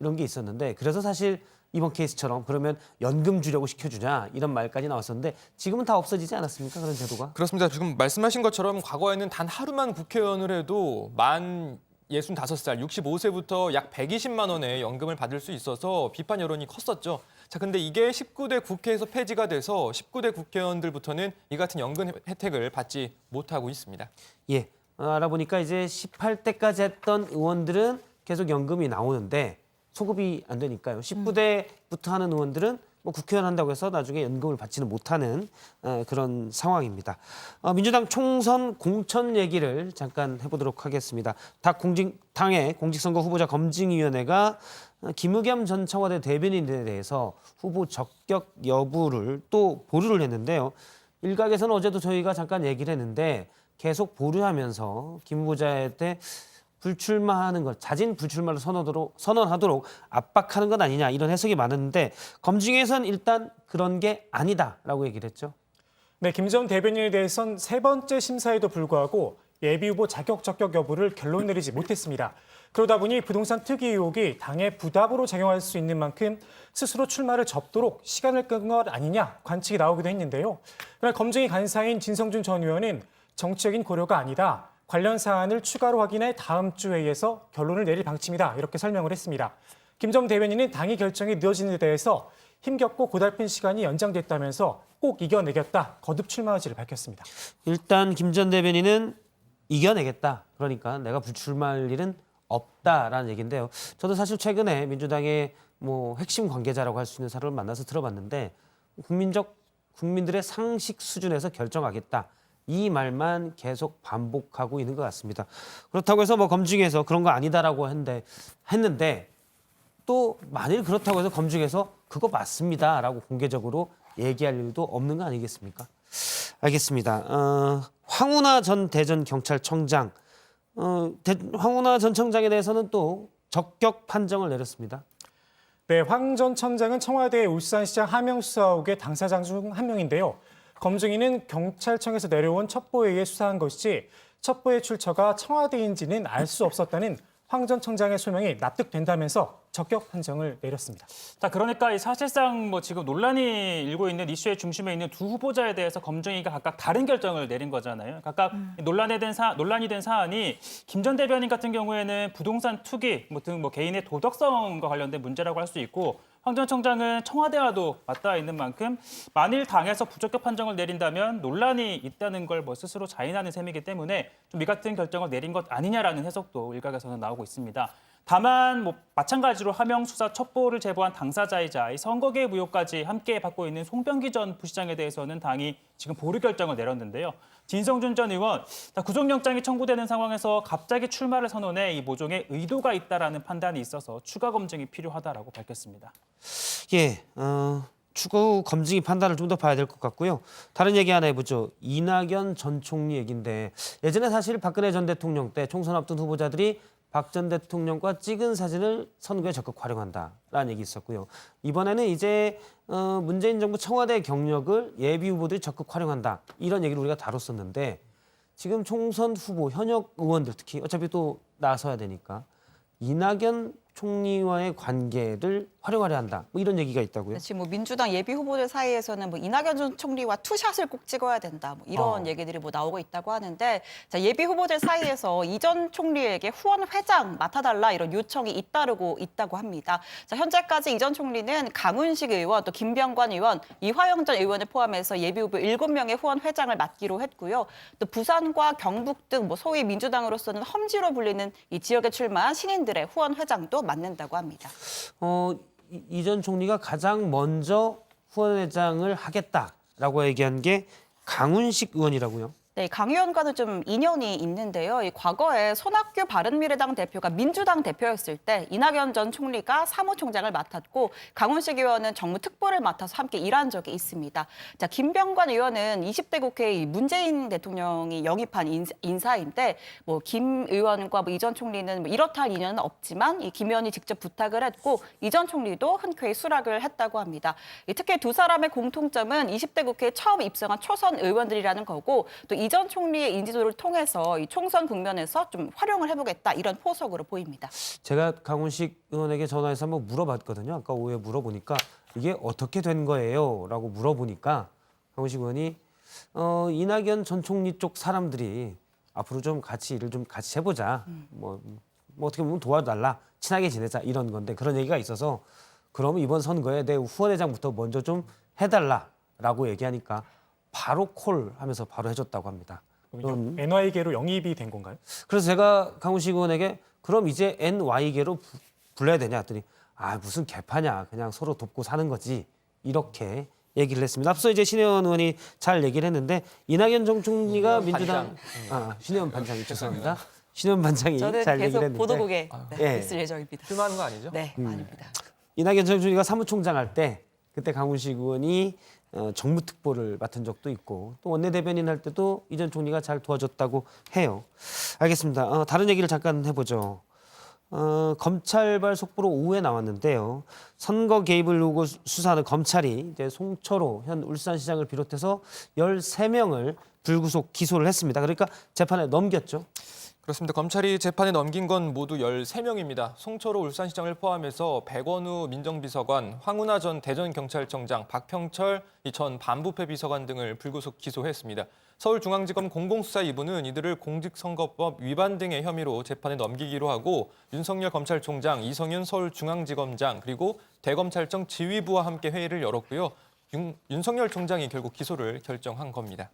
이런 게 있었는데 그래서 사실 이번 케이스처럼 그러면 연금 주려고 시켜주냐 이런 말까지 나왔었는데 지금은 다 없어지지 않았습니까? 그런 제도가? 그렇습니다. 지금 말씀하신 것처럼 과거에는 단 하루만 국회의원을 해도 만 65살, 65세부터 약 120만 원의 연금을 받을 수 있어서 비판 여론이 컸었죠. 자, 근데 이게 19대 국회에서 폐지가 돼서 19대 국회의원들부터는 이 같은 연금 혜택을 받지 못하고 있습니다. 예, 알아보니까 이제 18대까지 했던 의원들은 계속 연금이 나오는데 소급이 안 되니까요. 19대부터 하는 의원들은 뭐 국회의원 한다고 해서 나중에 연금을 받지는 못하는 그런 상황입니다. 민주당 총선 공천 얘기를 잠깐 해보도록 하겠습니다. 당의 공직선거 후보자 검증위원회가 김의겸 전 청와대 대변인에 대해서 후보 적격 여부를 또 보류를 했는데요. 일각에서는 어제도 저희가 잠깐 얘기를 했는데 계속 보류하면서 김 후보자한테 불출마하는 것, 자진 불출마를 선언하도록 압박하는 것 아니냐 이런 해석이 많았는데 검증에선 일단 그런 게 아니다라고 얘기를 했죠. 네, 김 전 대변인에 대해선 세 번째 심사에도 불구하고 예비후보 자격 적격 여부를 결론 내리지 못했습니다. 그러다 보니 부동산 투기 의혹이 당의 부담으로 작용할 수 있는 만큼 스스로 출마를 접도록 시간을 끈 것 아니냐 관측이 나오기도 했는데요. 그러나 검증이 간사인 진성준 전 의원은 정치적인 고려가 아니다. 관련 사안을 추가로 확인해 다음 주 회의에서 결론을 내릴 방침이다. 이렇게 설명을 했습니다. 김 전 대변인은 당의 결정이 늦어진 데 대해서 힘겹고 고달픈 시간이 연장됐다면서 꼭 이겨내겠다. 거듭 출마 의지를 밝혔습니다. 일단 김 전 대변인은 이겨내겠다. 그러니까 내가 불출마할 일은 없다라는 얘기인데요. 저도 사실 최근에 민주당의 핵심 관계자라고 할 수 있는 사람을 만나서 들어봤는데 국민들의 상식 수준에서 결정하겠다. 이 말만 계속 반복하고 있는 것 같습니다. 그렇다고 해서 검증에서 그런 거 아니다라고 했는데 또 만일 그렇다고 해서 검증에서 그거 맞습니다라고 공개적으로 얘기할 일도 없는 거 아니겠습니까? 알겠습니다. 황운하 전 대전 경찰청장, 황운하 전 청장에 대해서는 또 적격 판정을 내렸습니다. 네, 황 전 청장은 청와대 울산시장 하명 수사 의혹의 당사자 중 한 명인데요. 검증인은 경찰청에서 내려온 첩보에 의해 수사한 것이지 첩보의 출처가 청와대인지는 알 수 없었다는 황 전 청장의 소명이 납득된다면서 적격 판정을 내렸습니다. 자, 그러니까 사실상 지금 논란이 일고 있는 이슈의 중심에 있는 두 후보자에 대해서 검증위가 각각 다른 결정을 내린 거잖아요. 각각 논란이 된 사안이 김 전 대변인 같은 경우에는 부동산 투기 등 개인의 도덕성과 관련된 문제라고 할 수 있고 황 전 청장은 청와대와도 맞닿아 있는 만큼 만일 당에서 부적격 판정을 내린다면 논란이 있다는 걸 스스로 자인하는 셈이기 때문에 좀 이 같은 결정을 내린 것 아니냐라는 해석도 일각에서는 나오고 있습니다. 다만 마찬가지로 하명 수사 첩보를 제보한 당사자이자 이 선거 개입 의혹까지 함께 받고 있는 송병기 전 부시장에 대해서는 당이 지금 보류 결정을 내렸는데요. 진성준 전 의원, 구속영장이 청구되는 상황에서 갑자기 출마를 선언해 이 모종의 의도가 있다라는 판단이 있어서 추가 검증이 필요하다라고 밝혔습니다. 예, 추후 검증이 판단을 좀 더 봐야 될 것 같고요. 다른 얘기 하나 해보죠. 이낙연 전 총리 얘기인데 예전에 사실 박근혜 전 대통령 때 총선 앞둔 후보자들이 박 전 대통령과 찍은 사진을 선거에 적극 활용한다라는 얘기 있었고요. 이번에는 이제 문재인 정부 청와대 경력을 예비 후보들이 적극 활용한다. 이런 얘기를 우리가 다뤘었는데 지금 총선 후보 현역 의원들 특히 어차피 또 나서야 되니까 이낙연 총리와의 관계를 활용하려 한다. 이런 얘기가 있다고요. 지금 민주당 예비 후보들 사이에서는 이낙연 전 총리와 투샷을 꼭 찍어야 된다. 이런 얘기들이 나오고 있다고 하는데 예비 후보들 사이에서 이 전 총리에게 후원 회장 맡아달라 이런 요청이 잇따르고 있다고 합니다. 현재까지 이 전 총리는 강훈식 의원, 또 김병관 의원, 이화영 전 의원을 포함해서 예비 후보 7명의 후원 회장을 맡기로 했고요. 또 부산과 경북 등 소위 민주당으로서는 험지로 불리는 이 지역에 출마한 신인들의 후원 회장도 맡는다고 합니다. 이 전 총리가 가장 먼저 후원회장을 하겠다라고 얘기한 게 강훈식 의원이라고요. 네, 강 의원과는 좀 인연이 있는데요. 과거에 손학규 바른미래당 대표가 민주당 대표였을 때 이낙연 전 총리가 사무총장을 맡았고 강훈식 의원은 정무 특보를 맡아서 함께 일한 적이 있습니다. 김병관 의원은 20대 국회의 문재인 대통령이 영입한 인사인데 김 의원과 이 전 총리는 이렇다 할 인연은 없지만 김 의원이 직접 부탁을 했고 이 전 총리도 흔쾌히 수락을 했다고 합니다. 특히 두 사람의 공통점은 20대 국회에 처음 입성한 초선 의원들이라는 거고 또 이 전 총리의 인지도를 통해서 이 총선 국면에서 좀 활용을 해보겠다 이런 포석으로 보입니다. 제가 강훈식 의원에게 전화해서 한번 물어봤거든요. 아까 오후에 물어보니까 이게 어떻게 된 거예요? 라고 물어보니까 강훈식 의원이 이낙연 전 총리 쪽 사람들이 앞으로 좀 같이 일을 좀 같이 해보자. 뭐 어떻게 보면 도와달라. 친하게 지내자 이런 건데 그런 얘기가 있어서 그러면 이번 선거에 내 후원회장부터 먼저 좀 해달라라고 얘기하니까 바로 콜하면서 바로 해줬다고 합니다. NY계로 영입이 된 건가요? 그래서 제가 강훈식 의원에게 그럼 이제 NY계로 불러야 되냐 했더니 무슨 개파냐 그냥 서로 돕고 사는 거지 이렇게 얘기를 했습니다. 앞서 이제 신혜원 의원이 잘 얘기를 했는데 이낙연 전 총리가 민주당 신혜원 반장이 죄송합니다. 신혜원 반장이 잘 얘기를 했는데 저는 계속 보도국에 있을 예정입니다. 출마하는 거 아니죠? 네, 아닙니다. 이낙연 전 총리가 사무총장 할 때 그때 강훈식 의원이 정무특보를 맡은 적도 있고 또 원내대변인 할 때도 이 전 총리가 잘 도와줬다고 해요. 알겠습니다. 다른 얘기를 잠깐 해보죠. 검찰발 속보로 오후에 나왔는데요. 선거 개입을 의혹을 수사하는 검찰이 이제 송철호 현 울산시장을 비롯해서 13명을 불구속 기소를 했습니다. 그러니까 재판에 넘겼죠. 그렇습니다. 검찰이 재판에 넘긴 건 모두 13명입니다. 송철호 울산시장을 포함해서 백원우 민정비서관, 황운하 전 대전경찰청장, 박형철 전 반부패 비서관 등을 불구속 기소했습니다. 서울중앙지검 공공수사 2부는 이들을 공직선거법 위반 등의 혐의로 재판에 넘기기로 하고 윤석열 검찰총장, 이성윤 서울중앙지검장 그리고 대검찰청 지휘부와 함께 회의를 열었고요. 윤석열 총장이 결국 기소를 결정한 겁니다.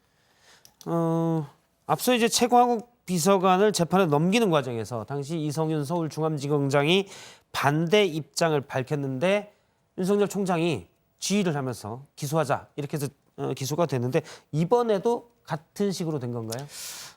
앞서 이제 최광욱 비서관을 재판에 넘기는 과정에서 당시 이성윤 서울중앙지검장이 반대 입장을 밝혔는데 윤석열 총장이 지휘를 하면서 기소하자 이렇게 해서 기소가 됐는데 이번에도 같은 식으로 된 건가요?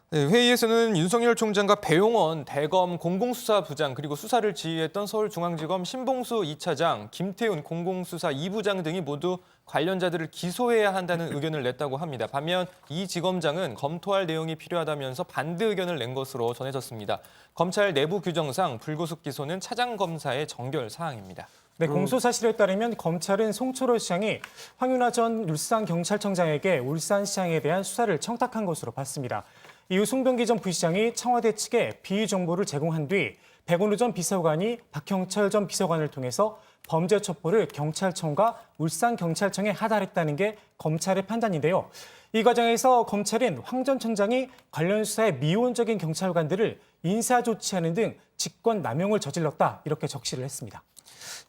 네, 회의에서는 윤석열 총장과 배용원 대검 공공수사부장 그리고 수사를 지휘했던 서울중앙지검 신봉수 2차장, 김태훈 공공수사 2부장 등이 모두 관련자들을 기소해야 한다는 의견을 냈다고 합니다. 반면 이 지검장은 검토할 내용이 필요하다면서 반대 의견을 낸 것으로 전해졌습니다. 검찰 내부 규정상 불구속 기소는 차장검사의 정결 사항입니다. 네, 공소 사실에 따르면 검찰은 송철호 시장이 황운하 전 울산경찰청장에게 울산시장에 대한 수사를 청탁한 것으로 봤습니다. 이후 송병기 전 부시장이 청와대 측에 비위 정보를 제공한 뒤 백원우 전 비서관이 박형철 전 비서관을 통해서 범죄 첩보를 경찰청과 울산경찰청에 하달했다는 게 검찰의 판단인데요. 이 과정에서 검찰은 황 전 청장이 관련 수사에 미온적인 경찰관들을 인사 조치하는 등 직권 남용을 저질렀다 이렇게 적시를 했습니다.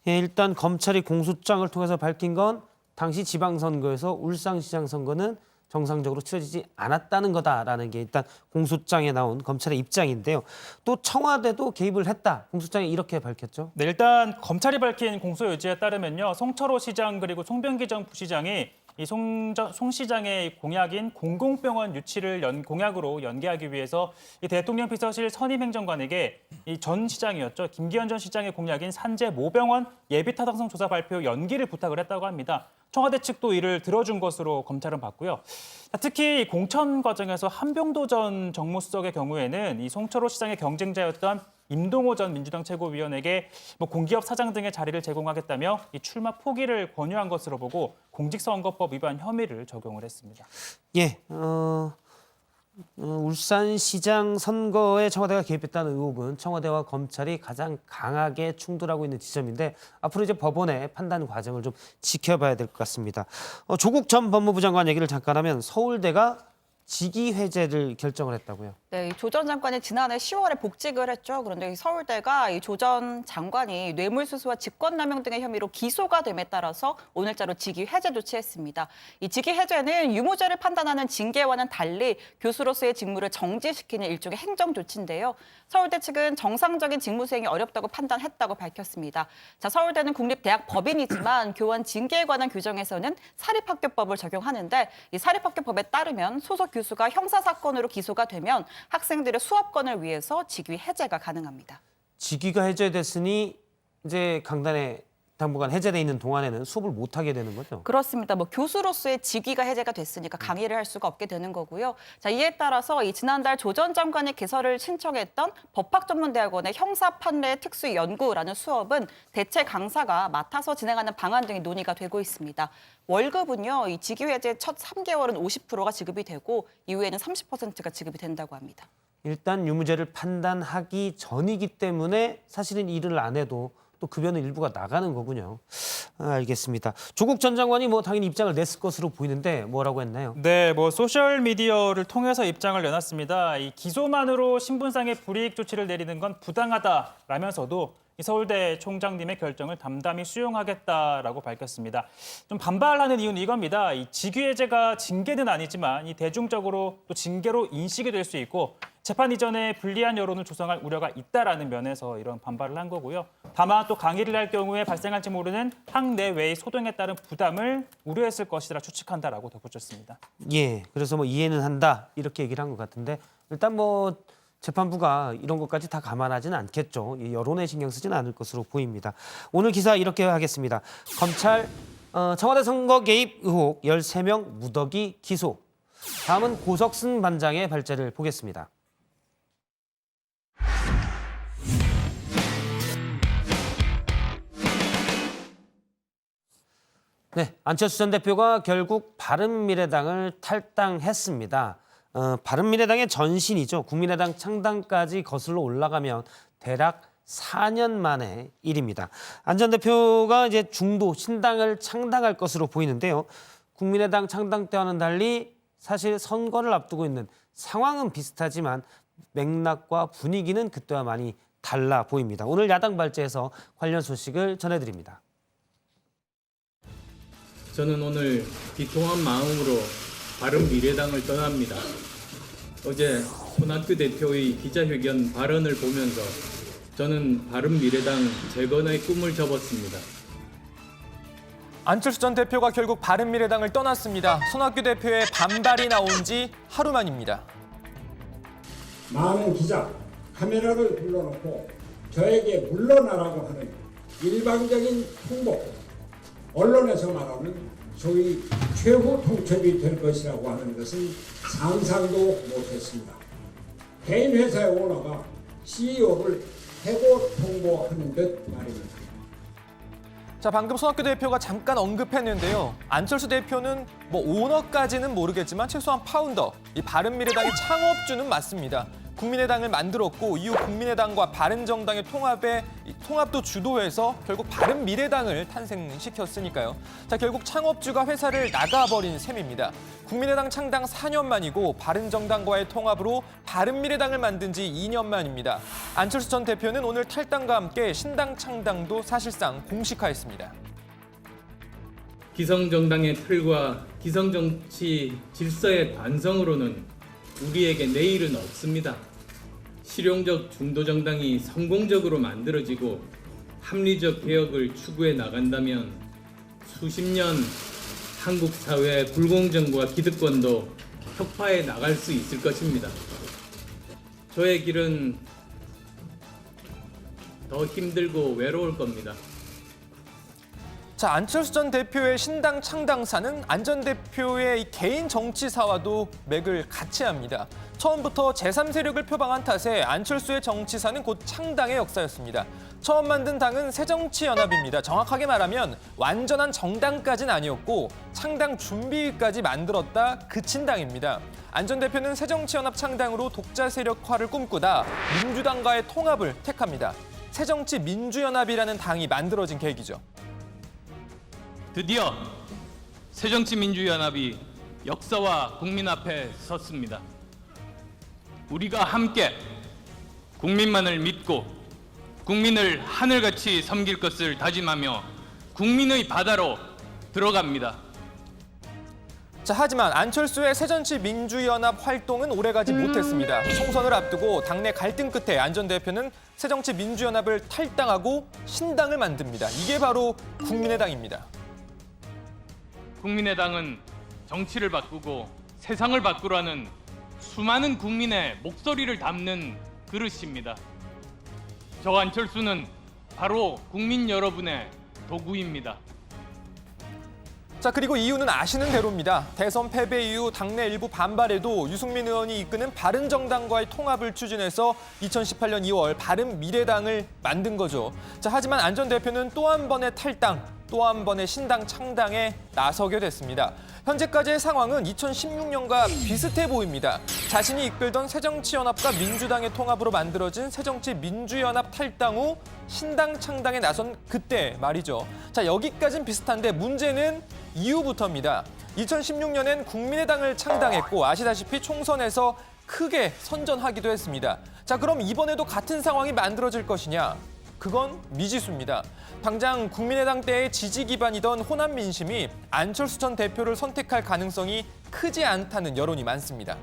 예, 일단 검찰이 공소장을 통해서 밝힌 건 당시 지방선거에서 울산시장 선거는 정상적으로 치러지지 않았다는 거다라는 게 일단 공소장에 나온 검찰의 입장인데요. 또 청와대도 개입을 했다. 공소장에 이렇게 밝혔죠. 네, 일단 검찰이 밝힌 공소 요지에 따르면요. 송철호 시장 그리고 송병기 전 부시장이 이 송 시장의 공약인 공공병원 유치를 공약으로 연계하기 위해서 이 대통령 비서실 선임행정관에게 이 전 시장이었죠. 김기현 전 시장의 공약인 산재 모병원 예비타당성 조사 발표 연기를 부탁을 했다고 합니다. 청와대 측도 이를 들어준 것으로 검찰은 봤고요. 특히 공천 과정에서 한병도 전 정무수석의 경우에는 이 송철호 시장의 경쟁자였던 임동호 전 민주당 최고위원에게 공기업 사장 등의 자리를 제공하겠다며 이 출마 포기를 권유한 것으로 보고 공직선거법 위반 혐의를 적용을 했습니다. 예, 울산시장 선거에 청와대가 개입했다는 의혹은 청와대와 검찰이 가장 강하게 충돌하고 있는 지점인데 앞으로 이제 법원의 판단 과정을 좀 지켜봐야 될 것 같습니다. 조국 전 법무부 장관 얘기를 잠깐 하면 서울대가 직위 해제를 결정을 했다고요. 네, 조 전 장관이 지난해 10월에 복직을 했죠. 그런데 서울대가 이 조 전 장관이 뇌물수수와 직권남용 등의 혐의로 기소가 됨에 따라서 오늘자로 직위 해제 조치했습니다. 이 직위 해제는 유무죄를 판단하는 징계와는 달리 교수로서의 직무를 정지시키는 일종의 행정 조치인데요. 서울대 측은 정상적인 직무 수행이 어렵다고 판단했다고 밝혔습니다. 자, 서울대는 국립대학 법인이지만 교원 징계에 관한 규정에서는 사립학교법을 적용하는데 이 사립학교법에 따르면 소속 교수가 형사사건으로 기소가 되면 학생들의 수업권을 위해서 직위 해제가 가능합니다. 직위가 해제됐으니 이제 강단에 당분간 해제돼 있는 동안에는 수업을 못 하게 되는 거죠? 그렇습니다. 교수로서의 직위가 해제가 됐으니까 강의를 할 수가 없게 되는 거고요. 자, 이에 따라서 지난달 조 전 장관이 개설을 신청했던 법학전문대학원의 형사판례 특수연구라는 수업은 대체 강사가 맡아서 진행하는 방안 등이 논의가 되고 있습니다. 월급은요, 이 직위 해제 첫 3개월은 50%가 지급이 되고 이후에는 30%가 지급이 된다고 합니다. 일단 유무죄를 판단하기 전이기 때문에 사실은 일을 안 해도 또 급여는 일부가 나가는 거군요. 알겠습니다. 조국 전 장관이 당연히 입장을 냈을 것으로 보이는데 뭐라고 했나요? 네, 소셜 미디어를 통해서 입장을 내놨습니다. 이 기소만으로 신분상의 불이익 조치를 내리는 건 부당하다라면서도 이 서울대 총장님의 결정을 담담히 수용하겠다라고 밝혔습니다. 좀 반발하는 이유는 이겁니다. 이 직위 해제가 징계는 아니지만 이 대중적으로 또 징계로 인식이 될 수 있고 재판 이전에 불리한 여론을 조성할 우려가 있다라는 면에서 이런 반발을 한 거고요. 다만 또 강의를 할 경우에 발생할지 모르는 학내외의 소동에 따른 부담을 우려했을 것이라 추측한다라고 덧붙였습니다. 예, 그래서 이해는 한다 이렇게 얘기를 한 것 같은데 일단 재판부가 이런 것까지 다 감안하지는 않겠죠. 여론에 신경 쓰지는 않을 것으로 보입니다. 오늘 기사 이렇게 하겠습니다. 검찰 청와대 선거 개입 의혹 13명 무더기 기소. 다음은 고석순 반장의 발제를 보겠습니다. 네, 안철수 전 대표가 결국 바른미래당을 탈당했습니다. 바른미래당의 전신이죠. 국민의당 창당까지 거슬러 올라가면 대략 4년 만의 일입니다. 안 전 대표가 이제 중도 신당을 창당할 것으로 보이는데요. 국민의당 창당 때와는 달리 사실 선거를 앞두고 있는 상황은 비슷하지만 맥락과 분위기는 그때와 많이 달라 보입니다. 오늘 야당 발제에서 관련 소식을 전해드립니다. 저는 오늘 비통한 마음으로 바른미래당을 떠납니다. 어제 손학규 대표의 기자회견 발언을 보면서 저는 바른미래당 재건의 꿈을 접었습니다. 안철수 전 대표가 결국 바른미래당을 떠났습니다. 손학규 대표의 반발이 나온 지 하루 만입니다. 많은 기자, 카메라를 불러놓고 저에게 물러나라고 하는 일방적인 통보, 언론에서 말하는 소위 최후 통첩이 될 것이라고 하는 것은 상상도 못했습니다. 개인 회사의 오너가 CEO를 해고 통보하는 듯 말입니다. 자, 방금 손학규 대표가 잠깐 언급했는데요. 안철수 대표는 오너까지는 모르겠지만 최소한 파운더, 이 바른미래당의 창업주는 맞습니다. 국민의당을 만들었고 이후 국민의당과 바른정당의 통합도 주도해서 결국 바른미래당을 탄생시켰으니까요. 자, 결국 창업주가 회사를 나가버린 셈입니다. 국민의당 창당 4년 만이고 바른정당과의 통합으로 바른미래당을 만든 지 2년 만입니다. 안철수 전 대표는 오늘 탈당과 함께 신당 창당도 사실상 공식화했습니다. 기성정당의 틀과 기성정치 질서의 반성으로는 우리에게 내일은 없습니다. 실용적 중도정당이 성공적으로 만들어지고 합리적 개혁을 추구해 나간다면 수십 년 한국 사회의 불공정과 기득권도 혁파해 나갈 수 있을 것입니다. 저의 길은 더 힘들고 외로울 겁니다. 자, 안철수 전 대표의 신당 창당사는 안 전 대표의 이 개인 정치사와도 맥을 같이 합니다. 처음부터 제3세력을 표방한 탓에 안철수의 정치사는 곧 창당의 역사였습니다. 처음 만든 당은 새정치연합입니다. 정확하게 말하면 완전한 정당까지는 아니었고 창당 준비까지 만들었다 그친 당입니다. 안 전 대표는 새정치연합 창당으로 독자 세력화를 꿈꾸다 민주당과의 통합을 택합니다. 새정치민주연합이라는 당이 만들어진 계기죠. 드디어 새정치민주연합이 역사와 국민 앞에 섰습니다. 우리가 함께 국민만을 믿고 국민을 하늘같이 섬길 것을 다짐하며 국민의 바다로 들어갑니다. 자, 하지만 안철수의 새정치민주연합 활동은 오래가지 못했습니다. 총선을 앞두고 당내 갈등 끝에 안 전 대표는 새정치민주연합을 탈당하고 신당을 만듭니다. 이게 바로 국민의당입니다. 국민의당은 정치를 바꾸고 세상을 바꾸라는 수많은 국민의 목소리를 담는 그릇입니다. 저 안철수는 바로 국민 여러분의 도구입니다. 자, 그리고 이유는 아시는 대로입니다. 대선 패배 이후 당내 일부 반발에도 유승민 의원이 이끄는 바른정당과의 통합을 추진해서 2018년 2월 바른미래당을 만든 거죠. 자, 하지만 안 전 대표는 또 한 번의 탈당, 또 한 번의 신당 창당에 나서게 됐습니다. 현재까지의 상황은 2016년과 비슷해 보입니다. 자신이 이끌던 새정치연합과 민주당의 통합으로 만들어진 새정치민주연합 탈당 후 신당 창당에 나선 그때 말이죠. 자, 여기까지는 비슷한데 문제는 이후부터입니다. 2016년엔 국민의당을 창당했고 아시다시피 총선에서 크게 선전하기도 했습니다. 자, 그럼 이번에도 같은 상황이 만들어질 것이냐? 그건 미지수입니다. 당장 국민의당 때의 지지 기반이던 호남 민심이 안철수 전 대표를 선택할 가능성이 크지 않다는 여론이 많습니다.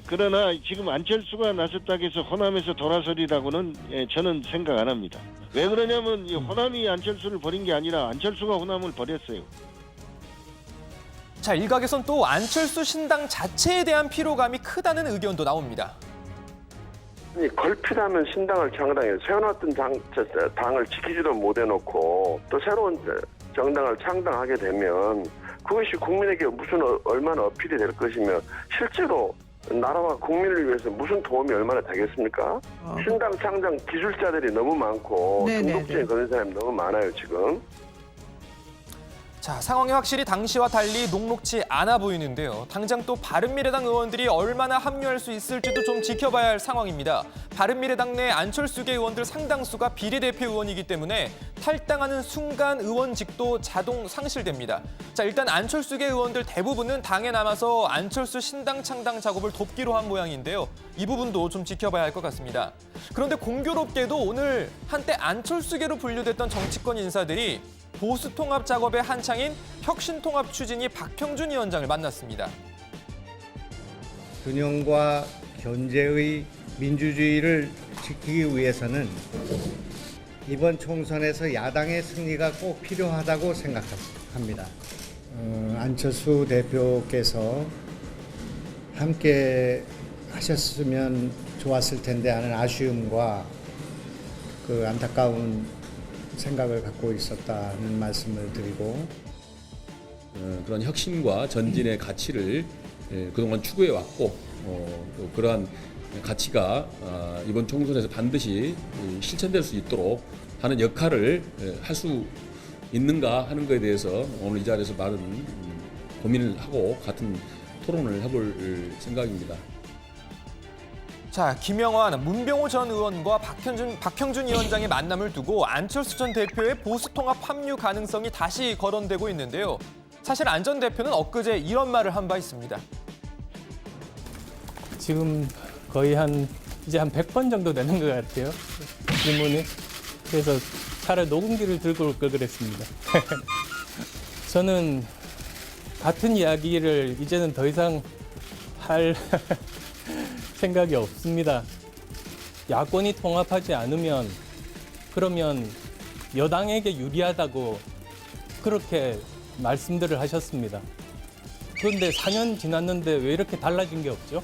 그러나 지금 안철수가 나섰다고 해서 호남에서 돌아서리라고는 저는 생각 안 합니다. 왜 그러냐면 호남이 안철수를 버린 게 아니라 안철수가 호남을 버렸어요. 자, 일각에선 또 안철수 신당 자체에 대한 피로감이 크다는 의견도 나옵니다. 걸핏하면 신당을 창당해서 세워놨던 당을 지키지도 못해놓고 또 새로운 정당을 창당하게 되면 그것이 국민에게 무슨 얼마나 어필이 될 것이며 실제로 나라와 국민을 위해서 무슨 도움이 얼마나 되겠습니까? 신당 창당 기술자들이 너무 많고 중독성이 걸린 사람이 너무 많아요 지금. 자, 상황이 확실히 당시와 달리 녹록지 않아 보이는데요. 당장 또 바른미래당 의원들이 얼마나 합류할 수 있을지도 좀 지켜봐야 할 상황입니다. 바른미래당 내 안철수계 의원들 상당수가 비례대표 의원이기 때문에 탈당하는 순간 의원직도 자동 상실됩니다. 자, 일단 안철수계 의원들 대부분은 당에 남아서 안철수 신당 창당 작업을 돕기로 한 모양인데요. 이 부분도 좀 지켜봐야 할 것 같습니다. 그런데 공교롭게도 오늘 한때 안철수계로 분류됐던 정치권 인사들이 보수통합 작업의 한창인 혁신통합 추진위 박형준 위원장을 만났습니다. 균형과 견제의 민주주의를 지키기 위해서는 이번 총선에서 야당의 승리가 꼭 필요하다고 생각합니다. 안철수 대표께서 함께 하셨으면 좋았을 텐데 하는 아쉬움과 그 안타까운 생각을 갖고 있었다는 말씀을 드리고 그런 혁신과 전진의 가치를 그동안 추구해왔고 또 그러한 가치가 이번 총선에서 반드시 실천될 수 있도록 하는 역할을 할 수 있는가 하는 것에 대해서 오늘 이 자리에서 많은 고민을 하고 같은 토론을 해볼 생각입니다. 자, 김영환, 문병호 전 의원과 박형준 위원장의 만남을 두고 안철수 전 대표의 보수통합 합류 가능성이 다시 거론되고 있는데요. 사실 안 전 대표는 엊그제 이런 말을 한 바 있습니다. 지금 거의 이제 한 100번 정도 되는 것 같아요. 질문이. 그래서 차라리 녹음기를 들고 올 걸 그랬습니다. 저는 같은 이야기를 이제는 더 이상 할 생각이 없습니다. 야권이 통합하지 않으면 그러면 여당에게 유리하다고 그렇게 말씀들을 하셨습니다. 그런데 4년 지났는데 왜 이렇게 달라진 게 없죠?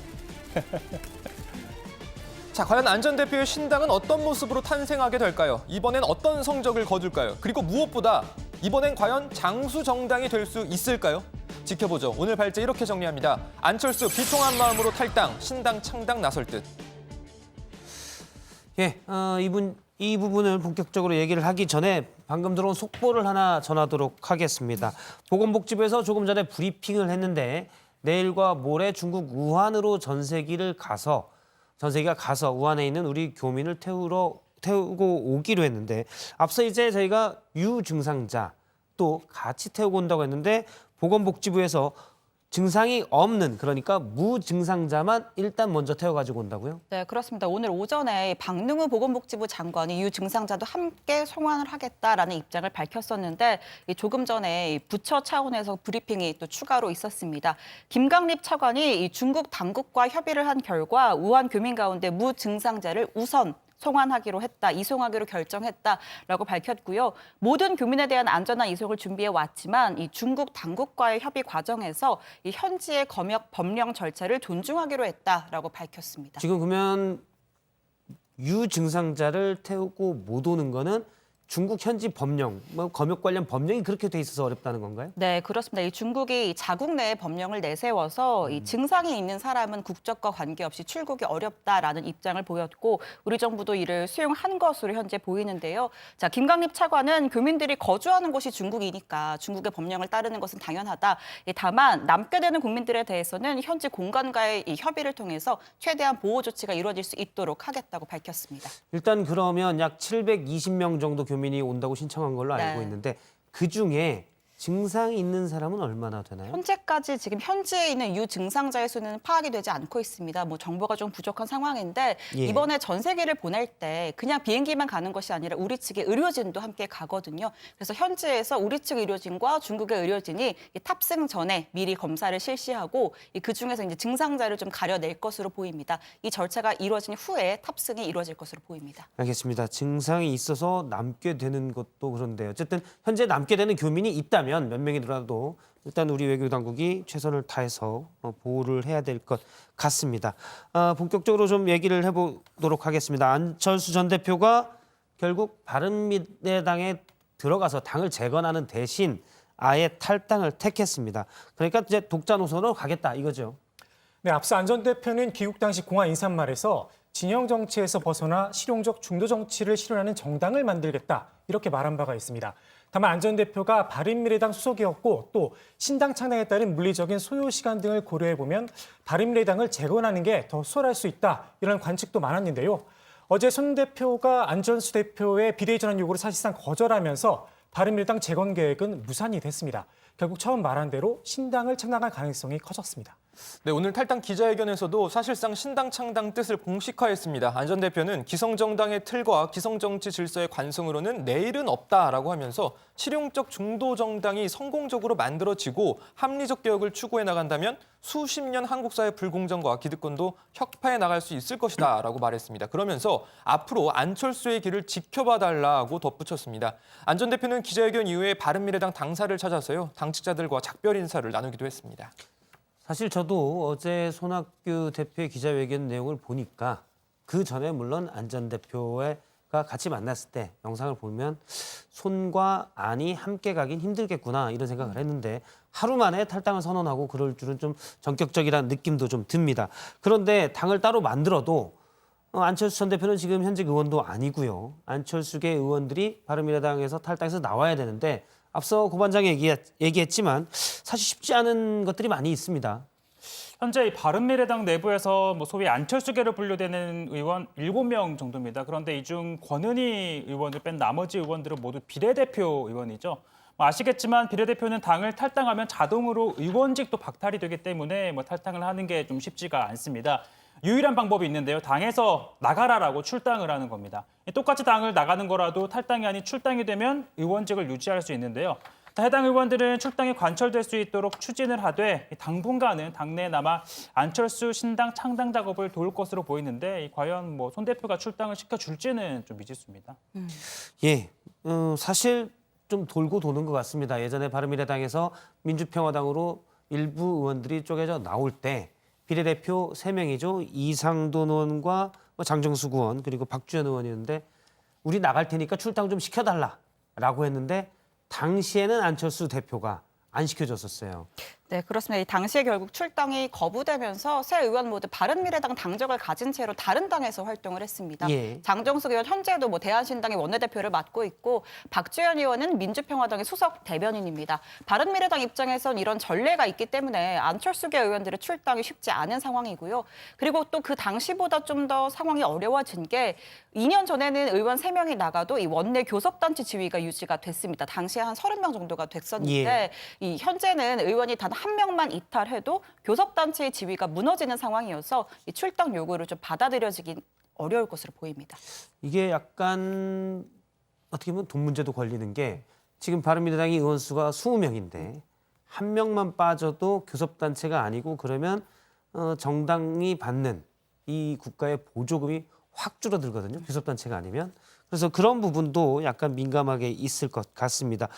자, 과연 안 전 대표의 신당은 어떤 모습으로 탄생하게 될까요? 이번엔 어떤 성적을 거둘까요? 그리고 무엇보다 이번엔 과연 장수 정당이 될 수 있을까요? 지켜보죠. 오늘 발제 이렇게 정리합니다. 안철수 비통한 마음으로 탈당, 신당 창당 나설 듯. 예, 이 부분을 본격적으로 얘기를 하기 전에 방금 들어온 속보를 하나 전하도록 하겠습니다. 보건복지부에서 조금 전에 브리핑을 했는데 내일과 모레 중국 우한으로 전세기가 가서 우한에 있는 우리 교민을 태우고 오기로 했는데 앞서 이제 저희가 유증상자 또 같이 태우고 온다고 했는데 보건복지부에서 증상이 없는, 그러니까 무증상자만 일단 먼저 태워가지고 온다고요? 네, 그렇습니다. 오늘 오전에 박능우 보건복지부 장관이 유증상자도 함께 송환을 하겠다라는 입장을 밝혔었는데 조금 전에 부처 차원에서 브리핑이 또 추가로 있었습니다. 김강립 차관이 중국 당국과 협의를 한 결과 우한 교민 가운데 무증상자를 우선 송환하기로 했다, 이송하기로 결정했다라고 밝혔고요. 모든 교민에 대한 안전한 이송을 준비해 왔지만 이 중국 당국과의 협의 과정에서 이 현지의 법령 절차를 존중하기로 했다라고 밝혔습니다. 지금 그러면 유증상자를 태우고 못 오는 거는 중국 현지 법령, 검역 관련 법령이 그렇게 돼 있어서 어렵다는 건가요? 네, 그렇습니다. 이 중국이 자국 내에 법령을 내세워서 이 증상이 있는 사람은 국적과 관계없이 출국이 어렵다라는 입장을 보였고 우리 정부도 이를 수용한 것으로 현재 보이는데요. 자, 김강립 차관은 교민들이 거주하는 곳이 중국이니까 중국의 법령을 따르는 것은 당연하다. 다만 남게 되는 국민들에 대해서는 현지 공간과의 이 협의를 통해서 최대한 보호 조치가 이루어질 수 있도록 하겠다고 밝혔습니다. 일단 그러면 약 720명 정도 교민이 온다고 신청한 걸로 알고 네. 있는데 그중에 증상이 있는 사람은 얼마나 되나요? 현재까지 지금 현지에 있는 유증상자의 수는 파악이 되지 않고 있습니다. 정보가 좀 부족한 상황인데 예. 이번에 전세기를 보낼 때 그냥 비행기만 가는 것이 아니라 우리 측의 의료진도 함께 가거든요. 그래서 현지에서 우리 측 의료진과 중국의 의료진이 이 탑승 전에 미리 검사를 실시하고 그 중에서 이제 증상자를 좀 가려낼 것으로 보입니다. 이 절차가 이루어진 후에 탑승이 이루어질 것으로 보입니다. 알겠습니다. 증상이 있어서 남게 되는 것도 그런데 어쨌든 현재 남게 되는 교민이 있다면 몇 명이더라도 일단 우리 외교당국이 최선을 다해서 보호를 해야 될 것 같습니다. 본격적으로 좀 얘기를 해보도록 하겠습니다. 안철수 전 대표가 결국 바른미래당에 들어가서 당을 재건하는 대신 아예 탈당을 택했습니다. 그러니까 이제 독자 노선으로 가겠다 이거죠. 네, 앞서 안 전 대표는 귀국 당시 공화 인사말에서 진영 정치에서 벗어나 실용적 중도 정치를 실현하는 정당을 만들겠다 이렇게 말한 바가 있습니다. 다만 안 전 대표가 바른미래당 소속이었고 또 신당 창당에 따른 물리적인 소요 시간 등을 고려해보면 바른미래당을 재건하는 게 더 수월할 수 있다 이런 관측도 많았는데요. 어제 손 대표가 안철수 대표의 비대위 전환 요구를 사실상 거절하면서 바른미래당 재건 계획은 무산이 됐습니다. 결국 처음 말한 대로 신당을 창당할 가능성이 커졌습니다. 네, 오늘 탈당 기자회견에서도 사실상 신당 창당 뜻을 공식화했습니다. 안 전 대표는 기성정당의 틀과 기성정치 질서의 관성으로는 내일은 없다라고 하면서 실용적 중도 정당이 성공적으로 만들어지고 합리적 개혁을 추구해 나간다면 수십 년 한국 사회 불공정과 기득권도 혁파해 나갈 수 있을 것이다라고 말했습니다. 그러면서 앞으로 안철수의 길을 지켜봐 달라고 덧붙였습니다. 안 전 대표는 기자회견 이후에 바른미래당 당사를 찾아서요. 당직자들과 작별 인사를 나누기도 했습니다. 사실 저도 어제 손학규 대표의 기자회견 내용을 보니까 그 전에 물론 안 전 대표가 같이 만났을 때 영상을 보면 손과 안이 함께 가긴 힘들겠구나 이런 생각을 했는데 하루 만에 탈당을 선언하고 그럴 줄은 좀 전격적이라는 느낌도 좀 듭니다. 그런데 당을 따로 만들어도 안철수 전 대표는 지금 현직 의원도 아니고요. 안철수계 의원들이 바른미래당에서 탈당해서 나와야 되는데 앞서 고 반장이 얘기했지만 사실 쉽지 않은 것들이 많이 있습니다. 현재 이 바른미래당 내부에서 소위 안철수계로 분류되는 의원 7명 정도입니다. 그런데 이 중 권은희 의원을 뺀 나머지 의원들은 모두 비례대표 의원이죠. 아시겠지만 비례대표는 당을 탈당하면 자동으로 의원직도 박탈이 되기 때문에 탈당을 하는 게 좀 쉽지가 않습니다. 유일한 방법이 있는데요. 당에서 나가라라고 출당을 하는 겁니다. 똑같이 당을 나가는 거라도 탈당이 아닌 출당이 되면 의원직을 유지할 수 있는데요. 해당 의원들은 출당이 관철될 수 있도록 추진을 하되 당분간은 당내에 남아 안철수 신당 창당 작업을 도울 것으로 보이는데 과연 손 대표가 출당을 시켜줄지는 좀 미지수입니다. 예, 사실 좀 돌고 도는 것 같습니다. 예전에 바른미래당에서 민주평화당으로 일부 의원들이 쪼개져 나올 때 비례대표 3명이죠. 이상돈 의원과 장정숙 의원 그리고 박주현 의원이었는데 우리 나갈 테니까 출당 좀 시켜달라라고 했는데 당시에는 안철수 대표가 안 시켜줬었어요. 네, 그렇습니다. 이 당시에 결국 출당이 거부되면서 새 의원 모두 바른미래당 당적을 가진 채로 다른 당에서 활동을 했습니다. 예. 장정숙 의원 현재도 대한신당의 원내대표를 맡고 있고 박주현 의원은 민주평화당의 수석 대변인입니다. 바른미래당 입장에선 이런 전례가 있기 때문에 안철수계 의원들의 출당이 쉽지 않은 상황이고요. 그리고 또 그 당시보다 좀 더 상황이 어려워진 게 2년 전에는 의원 3명이 나가도 이 원내 교섭단체 지위가 유지가 됐습니다. 당시에 한 30명 정도가 됐었는데 이 현재는 의원이 단 한 명만 이탈해도 교섭단체의 지위가 무너지는 상황이어서 이 출당 요구를 좀 받아들여지긴 어려울 것으로 보입니다. 이게 약간 어떻게 보면 돈 문제도 걸리는 게 지금 바른미래당의 의원 수가 20명인데 한 명만 빠져도 교섭단체가 아니고 그러면 정당이 받는 이 국가의 보조금이 확 줄어들거든요. 교섭단체가 아니면. 그래서 그런 부분도 약간 민감하게 있을 것 같습니다.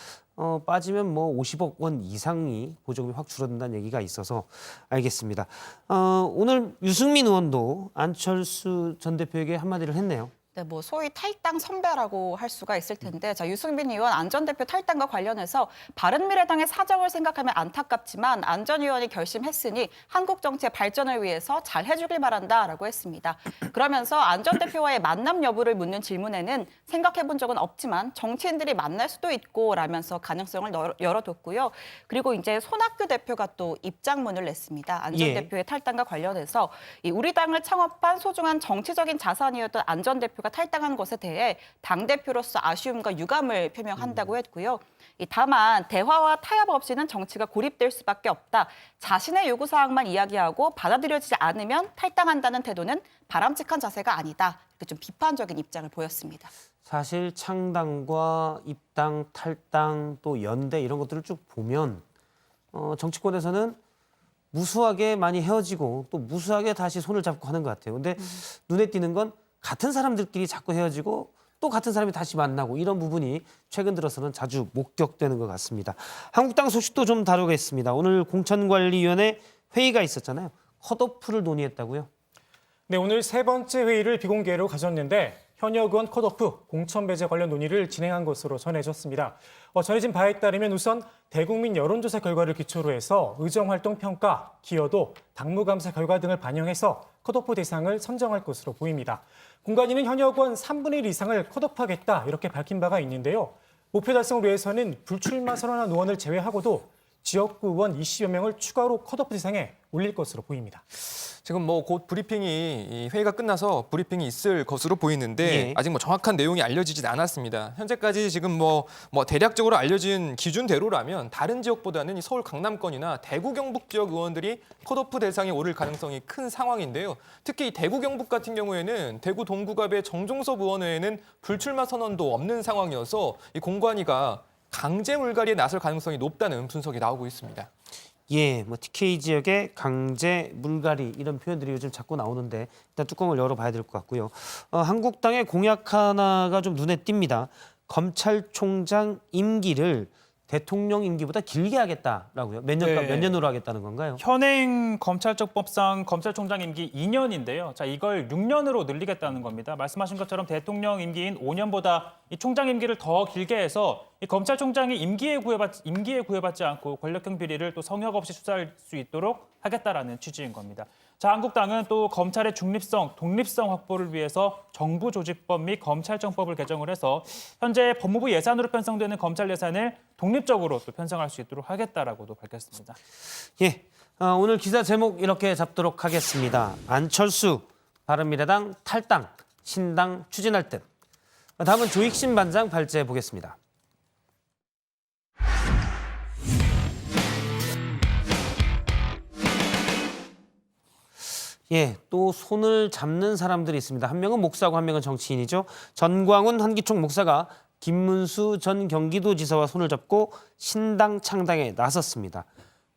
빠지면 50억 원 이상이 보조금이 확 줄어든다는 얘기가 있어서 알겠습니다. 오늘 유승민 의원도 안철수 전 대표에게 한마디를 했네요. 네, 소위 탈당 선배라고 할 수가 있을 텐데, 유승민 의원 안 전 대표 탈당과 관련해서 바른미래당의 사정을 생각하면 안타깝지만 안 전 의원이 결심했으니 한국 정치의 발전을 위해서 잘 해주길 바란다라고 했습니다. 그러면서 안 전 대표와의 만남 여부를 묻는 질문에는 생각해본 적은 없지만 정치인들이 만날 수도 있고 라면서 가능성을 열어뒀고요. 그리고 이제 손학규 대표가 또 입장문을 냈습니다. 안 전 대표의 탈당과 관련해서 우리 당을 창업한 소중한 정치적인 자산이었던 안 전 대표가 탈당한 것에 대해 당대표로서 아쉬움과 유감을 표명한다고 했고요. 다만 대화와 타협 없이는 정치가 고립될 수밖에 없다. 자신의 요구사항만 이야기하고 받아들여지지 않으면 탈당한다는 태도는 바람직한 자세가 아니다. 이렇게 좀 비판적인 입장을 보였습니다. 사실 창당과 입당, 탈당, 또 연대 이런 것들을 쭉 보면 정치권에서는 무수하게 많이 헤어지고 또 무수하게 다시 손을 잡고 하는 것 같아요. 근데 눈에 띄는 건 같은 사람들끼리 자꾸 헤어지고 또 같은 사람이 다시 만나고 이런 부분이 최근 들어서는 자주 목격되는 것 같습니다. 한국당 소식도 좀 다루겠습니다. 오늘 공천관리위원회 회의가 있었잖아요. 컷오프를 논의했다고요? 네, 오늘 세 번째 회의를 비공개로 가졌는데 현역 의원 컷오프 공천 배제 관련 논의를 진행한 것으로 전해졌습니다. 전해진 바에 따르면 우선 대국민 여론조사 결과를 기초로 해서 의정활동 평가, 기여도, 당무감사 결과 등을 반영해서 컷오프 대상을 선정할 것으로 보입니다. 공관위는 현역 의원 3분의 1 이상을 컷오프하겠다 이렇게 밝힌 바가 있는데요. 목표 달성을 위해서는 불출마 선언한 의원을 제외하고도 지역구 의원 20여 명을 추가로 컷오프 대상에 올릴 것으로 보입니다. 지금 뭐 곧 브리핑이 이 회의가 끝나서 브리핑이 있을 것으로 보이는데 예. 아직 뭐 정확한 내용이 알려지진 않았습니다. 현재까지 지금 뭐 대략적으로 알려진 기준대로라면 다른 지역보다는 이 서울 강남권이나 대구 경북 지역 의원들이 컷오프 대상에 오를 가능성이 큰 상황인데요. 특히 이 대구 경북 같은 경우에는 대구 동구갑의 정종섭 의원 외에는 불출마 선언도 없는 상황이어서 이 공관위가 강제 물갈이에 나설 가능성이 높다는 분석이 나오고 있습니다. 예, 뭐 TK 지역의 강제 물갈이 이런 표현들이 요즘 자꾸 나오는데 일단 뚜껑을 열어봐야 될 것 같고요. 한국당의 공약 하나가 좀 눈에 띕니다. 검찰총장 임기를 대통령 임기보다 길게 하겠다라고요. 몇 년으로 하겠다는 건가요? 현행 검찰적법상 검찰총장 임기 2년인데요. 자, 이걸 6년으로 늘리겠다는 겁니다. 말씀하신 것처럼 대통령 임기인 5년보다 이 총장 임기를 더 길게 해서 이 검찰총장이 임기에 구애받지 않고 권력형 비리를 또 성역 없이 수사할 수 있도록 하겠다라는 취지인 겁니다. 자, 한국당은 또 검찰의 중립성, 독립성 확보를 위해서 정부조직법 및 검찰청법을 개정을 해서 현재 법무부 예산으로 편성되는 검찰 예산을 독립적으로 또 편성할 수 있도록 하겠다라고도 밝혔습니다. 예, 오늘 기사 제목 이렇게 잡도록 하겠습니다. 안철수, 바른미래당 탈당, 신당 추진할 듯. 다음은 조익신 반장 발제해 보겠습니다. 예, 또 손을 잡는 사람들이 있습니다. 한 명은 목사고 한 명은 정치인이죠. 전광훈 한기총 목사가 김문수 전 경기도지사와 손을 잡고 신당 창당에 나섰습니다.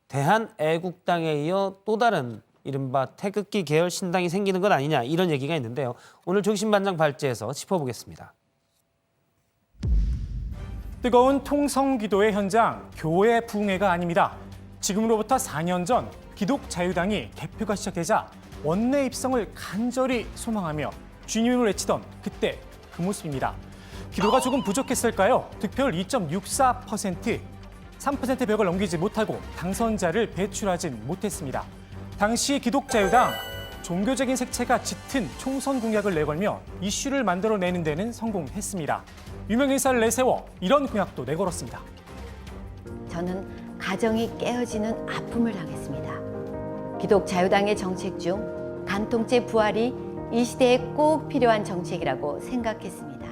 대한애국당에 이어 또 다른 이른바 태극기 계열 신당이 생기는 것 아니냐 이런 얘기가 있는데요. 오늘 조익신 반장 발제에서 짚어보겠습니다. 뜨거운 통성기도의 현장, 교회 부흥회가 아닙니다. 지금으로부터 4년 전 기독자유당이 개표가 시작되자 원내 입성을 간절히 소망하며 주님을 외치던 그때 그 모습입니다. 기도가 조금 부족했을까요? 득표율 2.64%, 3% 벽을 넘기지 못하고 당선자를 배출하진 못했습니다. 당시 기독자유당, 종교적인 색채가 짙은 총선 공약을 내걸며 이슈를 만들어내는 데는 성공했습니다. 유명 인사를 내세워 이런 공약도 내걸었습니다. 저는 가정이 깨어지는 아픔을 당했습니다. 기독자유당의 정책 중 간통죄 부활이 이 시대에 꼭 필요한 정책이라고 생각했습니다.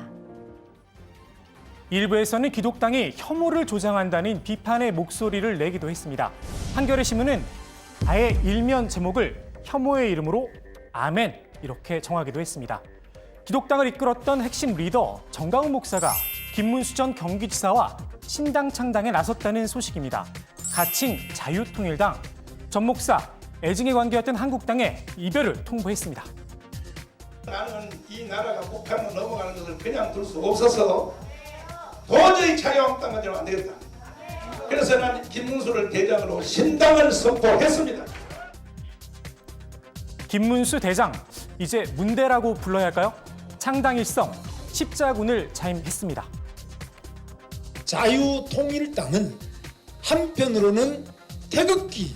일부에서는 기독당이 혐오를 조장한다는 비판의 목소리를 내기도 했습니다. 한겨레 신문은 아예 일면 제목을 혐오의 이름으로 아멘 이렇게 정하기도 했습니다. 기독당을 이끌었던 핵심 리더 정광훈 목사가 김문수 전 경기지사와 신당 창당에 나섰다는 소식입니다. 가칭 자유통일당, 전 목사 애증의 관계였던 한국당에 이별을 통보했습니다. 나는 이 나라가 북한으로 넘어가는 것을 그냥 둘 수 없어서 도저히 자유한국당과 되면 안 되겠다. 그래서 난 김문수를 대장으로 신당을 선포했습니다. 김문수 대장, 이제 문대라고 불러야 할까요? 창당 일성, 십자군을 자임했습니다. 자유통일당은 한편으로는 태극기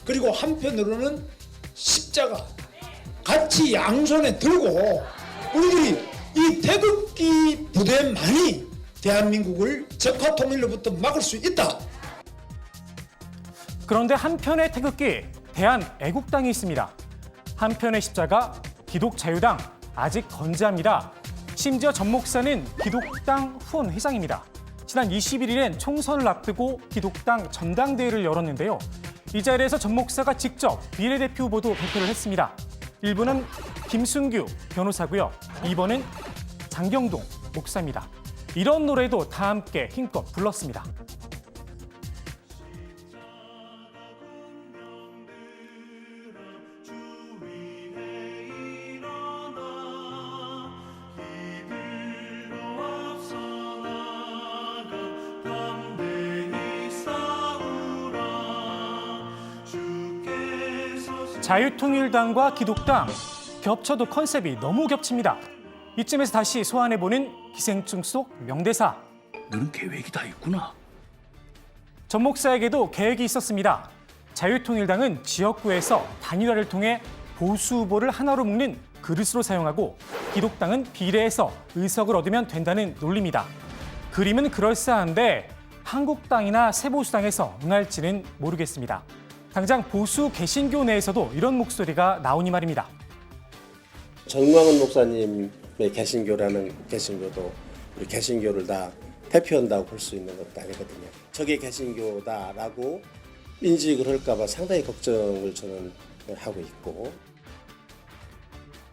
그리고 한편으로는 십자가 같이 양손에 들고 우리들이 이 태극기 부대만이 대한민국을 적화 통일로부터 막을 수 있다. 그런데 한편의 태극기, 대한애국당이 있습니다. 한편의 십자가, 기독자유당, 아직 건재합니다. 심지어 전 목사는 기독당 후원 회장입니다. 지난 21일엔 총선을 앞두고 기독당 전당대회를 열었는데요. 이 자리에서 전 목사가 직접 비례대표 후보도 발표를 했습니다. 1번은 김순규 변호사고요. 2번은 장경동 목사입니다. 이런 노래도 다 함께 힘껏 불렀습니다. 자유통일당과 기독당 겹쳐도 컨셉이 너무 겹칩니다. 이쯤에서 다시 소환해보는 기생충 속 명대사. 너는 계획이 다 있구나. 전 목사에게도 계획이 있었습니다. 자유통일당은 지역구에서 단일화를 통해 보수 후보를 하나로 묶는 그릇으로 사용하고 기독당은 비례해서 의석을 얻으면 된다는 논리입니다. 그림은 그럴싸한데 한국당이나 새보수당에서 응할지는 모르겠습니다. 당장 보수 개신교 내에서도 이런 목소리가 나오니 말입니다. 정광훈 목사님의 개신교라는 개신교도 우리 개신교를 다 대표한다고 볼 수 있는 것도 아니거든요. 저게 개신교다라고 인식을 할까 봐 상당히 걱정을 저는 하고 있고.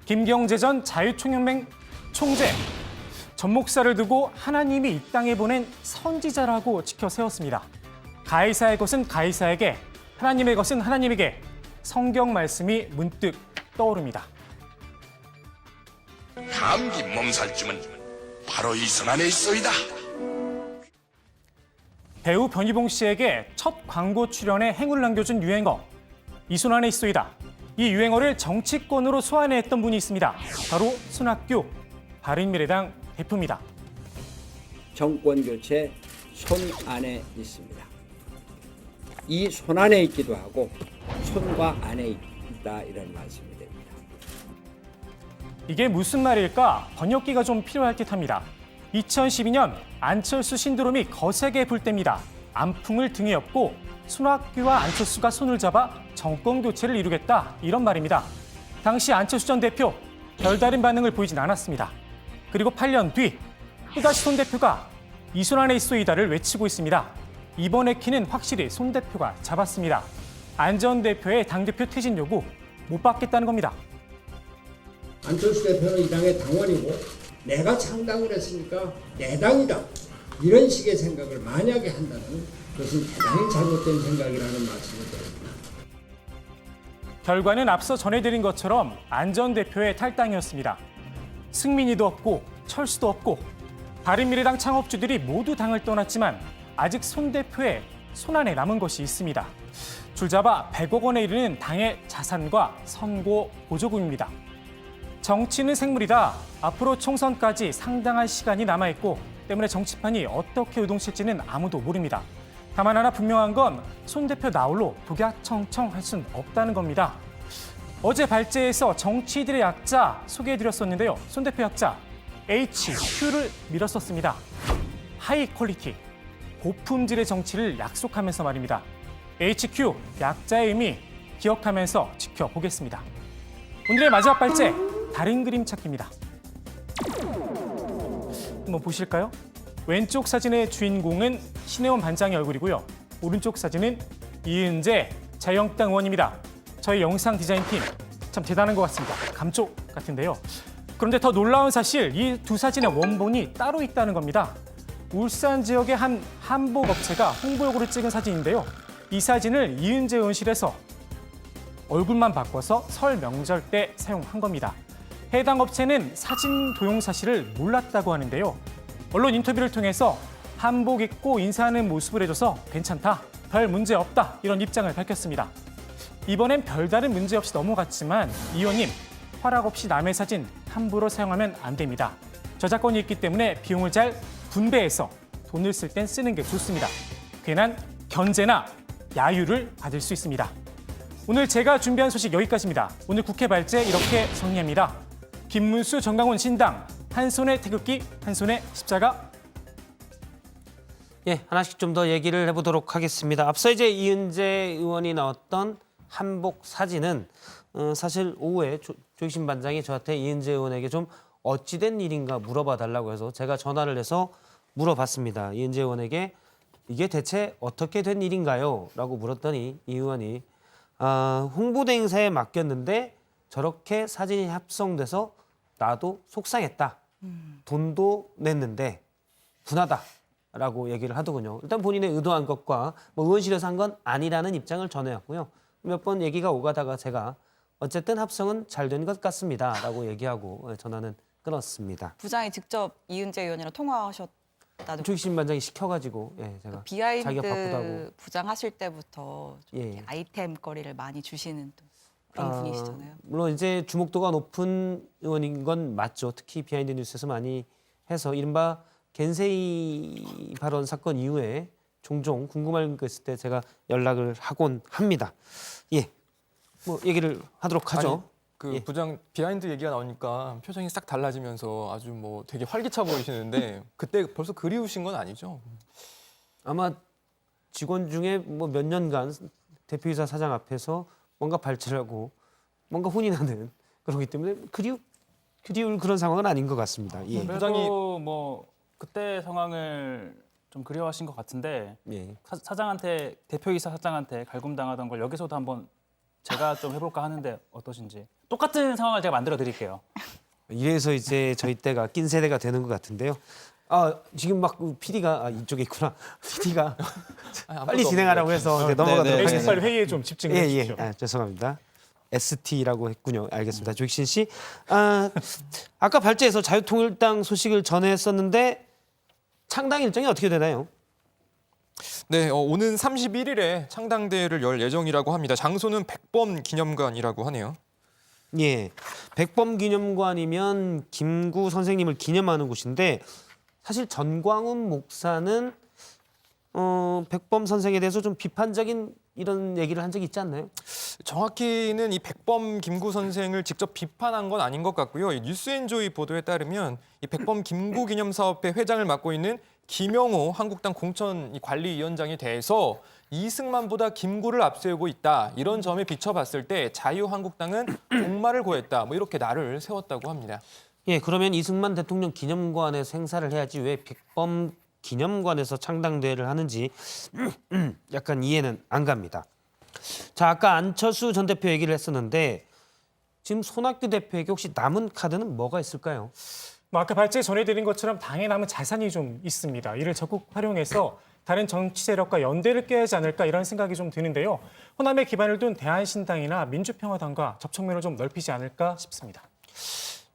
김경재 전 자유총연맹 총재. 전 목사를 두고 하나님이 이 땅에 보낸 선지자라고 지켜 세웠습니다. 가이사의 것은 가이사에게, 하나님의 것은 하나님에게 성경 말씀이 문득 떠오릅니다. 감기 몸살쯤은 바로 이 손 안에 있소이다. 배우 변희봉 씨에게 첫 광고 출연에 행운을 남겨준 유행어. 이 손 안에 있소이다. 이 유행어를 정치권으로 소환했던 분이 있습니다. 바로 손학규 바른미래당 대표입니다. 정권 교체 손 안에 있습니다. 이 손 안에 있기도 하고 손과 안에 있다 이런 말씀이 됩니다. 이게 무슨 말일까? 번역기가 좀 필요할 듯합니다. 2012년 안철수 신드롬이 거세게 불 때입니다. 안풍을 등에 업고 손학규와 안철수가 손을 잡아 정권 교체를 이루겠다 이런 말입니다. 당시 안철수 전 대표 별다른 반응을 보이진 않았습니다. 그리고 8년 뒤 또다시 손 대표가 이 손 안에 있소이다를 외치고 있습니다. 이번의 키는 확실히 손 대표가 잡았습니다. 안 전 대표의 당대표 퇴진 요구 못 받겠다는 겁니다. 안철수 대표는 이 당의 당원이고 내가 창당을 했으니까 내 당이다. 이런 식의 생각을 만약에 한다면 그것은 대단히 잘못된 생각이라는 말씀을 드립니다. 결과는 앞서 전해드린 것처럼 안 전 대표의 탈당이었습니다. 승민이도 없고 철수도 없고 바른미래당 창업주들이 모두 당을 떠났지만 아직 손 대표의 손안에 남은 것이 있습니다. 줄잡아 100억 원에 이르는 당의 자산과 선고 보조금입니다. 정치는 생물이다. 앞으로 총선까지 상당한 시간이 남아있고 때문에 정치판이 어떻게 요동칠지는 아무도 모릅니다. 다만 하나 분명한 건 손 대표 나홀로 독야청청할 순 없다는 겁니다. 어제 발제에서 정치인들의 약자 소개해드렸었는데요. 손 대표 약자 HQ를 밀었었습니다. 하이 퀄리티, 고품질의 정치를 약속하면서 말입니다. HQ, 약자의 의미 기억하면서 지켜보겠습니다. 오늘의 마지막 발제, 다른 그림 찾기입니다. 한번 보실까요? 왼쪽 사진의 주인공은 신혜원 반장의 얼굴이고요. 오른쪽 사진은 이은재 자유한국당 의원입니다. 저희 영상 디자인팀 참 대단한 것 같습니다. 감쪽 같은데요. 그런데 더 놀라운 사실, 이 두 사진의 원본이 따로 있다는 겁니다. 울산 지역의 한 한복업체가 홍보용으로 찍은 사진인데요. 이 사진을 이은재 의원실에서 얼굴만 바꿔서 설 명절 때 사용한 겁니다. 해당 업체는 사진 도용 사실을 몰랐다고 하는데요. 언론 인터뷰를 통해서 한복 입고 인사하는 모습을 해줘서 괜찮다, 별 문제 없다 이런 입장을 밝혔습니다. 이번엔 별다른 문제 없이 넘어갔지만 이 의원님, 허락 없이 남의 사진 함부로 사용하면 안 됩니다. 저작권이 있기 때문에 비용을 잘 분배해서 돈을 쓸 땐 쓰는 게 좋습니다. 괜한 견제나 야유를 받을 수 있습니다. 오늘 제가 준비한 소식 여기까지입니다. 오늘 국회 발제 이렇게 정리합니다. 김문수, 정강훈 신당, 한 손에 태극기, 한 손에 십자가. 예, 하나씩 좀 더 얘기를 해보도록 하겠습니다. 앞서 이제 이은재 의원이 나왔던 한복 사진은 사실 오후에 조희신 반장이 저한테 이은재 의원에게 좀 어찌된 일인가 물어봐 달라고 해서 제가 전화를 해서 물어봤습니다. 이은재 의원에게 이게 대체 어떻게 된 일인가요? 라고 물었더니 이 의원이 홍보대 행사에 맡겼는데 저렇게 사진이 합성돼서 나도 속상했다. 돈도 냈는데 분하다라고 얘기를 하더군요. 일단 본인의 의도한 것과 뭐 의원실에서 한 건 아니라는 입장을 전해왔고요. 몇 번 얘기가 오가다가 제가 어쨌든 합성은 잘 된 것 같습니다라고 얘기하고 전화는 끊었습니다. 부장이 직접 이은재 의원이랑 통화하셨다는. 조희신 반장이 시켜가지고 제가 자기가 바쁘다고. 비하인드 부장 하실 때부터 좀 예. 아이템 거리를 많이 주시는 또. 그런 분이시잖아요. 물론 이제 주목도가 높은 의원인 건 맞죠. 특히 비하인드 뉴스에서 많이 해서 이른바 겐세이 발언 사건 이후에 종종 궁금한 거 있을 때 제가 연락을 하곤 합니다. 예, 뭐 얘기를 하도록 하죠. 아니, 그 예. 부장 비하인드 얘기가 나오니까 표정이 싹 달라지면서 아주 뭐 되게 활기차 보이시는데 그때 벌써 그리우신 건 아니죠? 아마 직원 중에 뭐 몇 년간 대표이사 사장 앞에서 뭔가 발제하고 뭔가 혼이 나는 그러기 때문에 그리울 그런 상황은 아닌 것 같습니다. 예. 그래도 뭐 그때 상황을 좀 그리워하신 것 같은데 예. 사장한테 대표이사 사장한테 갈굼당하던 걸 여기서도 한번 제가 좀 해볼까 하는데 어떠신지. 똑같은 상황을 제가 만들어 드릴게요. 이래서 이제 저희 때가 낀 세대가 되는 것 같은데요. 아 지금 막 PD가 이쪽에 있구나. PD가 빨리 진행하라고 해서 이제 넘어가도록 하겠습니다. 빨리 회의에 좀 집중을 해주십시오. 예. 죄송합니다. ST라고 했군요. 알겠습니다. 조익신 씨. 아까 발제에서 자유통일당 소식을 전했었는데 창당 일정이 어떻게 되나요? 네, 오는 31일에 창당대회를 열 예정이라고 합니다. 장소는 백범 기념관이라고 하네요. 예, 백범 기념관이면 김구 선생님을 기념하는 곳인데 사실 전광훈 목사는 백범 선생에 대해서 좀 비판적인 이런 얘기를 한 적이 있지 않나요? 정확히는 이 백범 김구 선생을 직접 비판한 건 아닌 것 같고요. 이 뉴스엔조이 보도에 따르면 이 백범 김구 기념사업회 회장을 맡고 있는 김영호 한국당 공천관리위원장에 대해서 이승만보다 김구를 앞세우고 있다. 이런 점에 비춰봤을 때 자유한국당은 공말을 고했다. 뭐 이렇게 날을 세웠다고 합니다. 예, 그러면 이승만 대통령 기념관에서 행사를 해야지 왜 백범 기념관에서 창당대회를 하는지 약간 이해는 안 갑니다. 자, 아까 안철수 전 대표 얘기를 했었는데 지금 손학규 대표에게 혹시 남은 카드는 뭐가 있을까요? 뭐 아까 발제 전해드린 것처럼 당에 남은 자산이 좀 있습니다. 이를 적극 활용해서 다른 정치 세력과 연대를 깨야지 않을까 이런 생각이 좀 드는데요. 호남에 기반을 둔 대한신당이나 민주평화당과 접촉면을 좀 넓히지 않을까 싶습니다.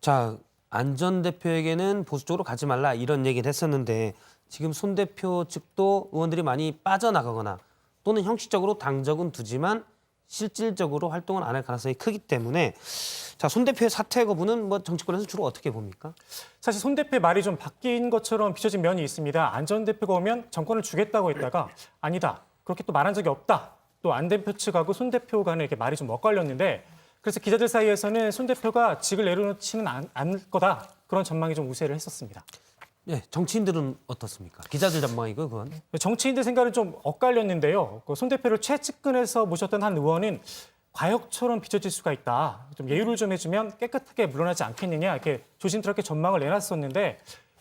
자, 안 전 대표에게는 보수 쪽으로 가지 말라 이런 얘기를 했었는데 지금 손 대표 측도 의원들이 많이 빠져나가거나 또는 형식적으로 당적은 두지만 실질적으로 활동을 안 할 가능성이 크기 때문에 자, 손 대표의 사퇴 거부는 뭐 정치권에서 주로 어떻게 봅니까? 사실 손 대표의 말이 좀 바뀐 것처럼 비춰진 면이 있습니다. 안 전 대표가 오면 정권을 주겠다고 했다가 아니다. 그렇게 또 말한 적이 없다. 또 안 대표 측하고 손 대표 간에 이렇게 말이 좀 엇갈렸는데 그래서 기자들 사이에서는 손 대표가 직을 내려놓지는 않을 거다. 그런 전망이 좀 우세를 했었습니다. 네, 정치인들은 어떻습니까? 기자들 전망이고 그건. 정치인들 생각은 좀 엇갈렸는데요. 손 대표를 최측근에서 모셨던 한 의원은 과역처럼 비춰질 수가 있다. 좀 예우를 좀 해주면 깨끗하게 물러나지 않겠느냐 이렇게 조심스럽게 전망을 내놨었는데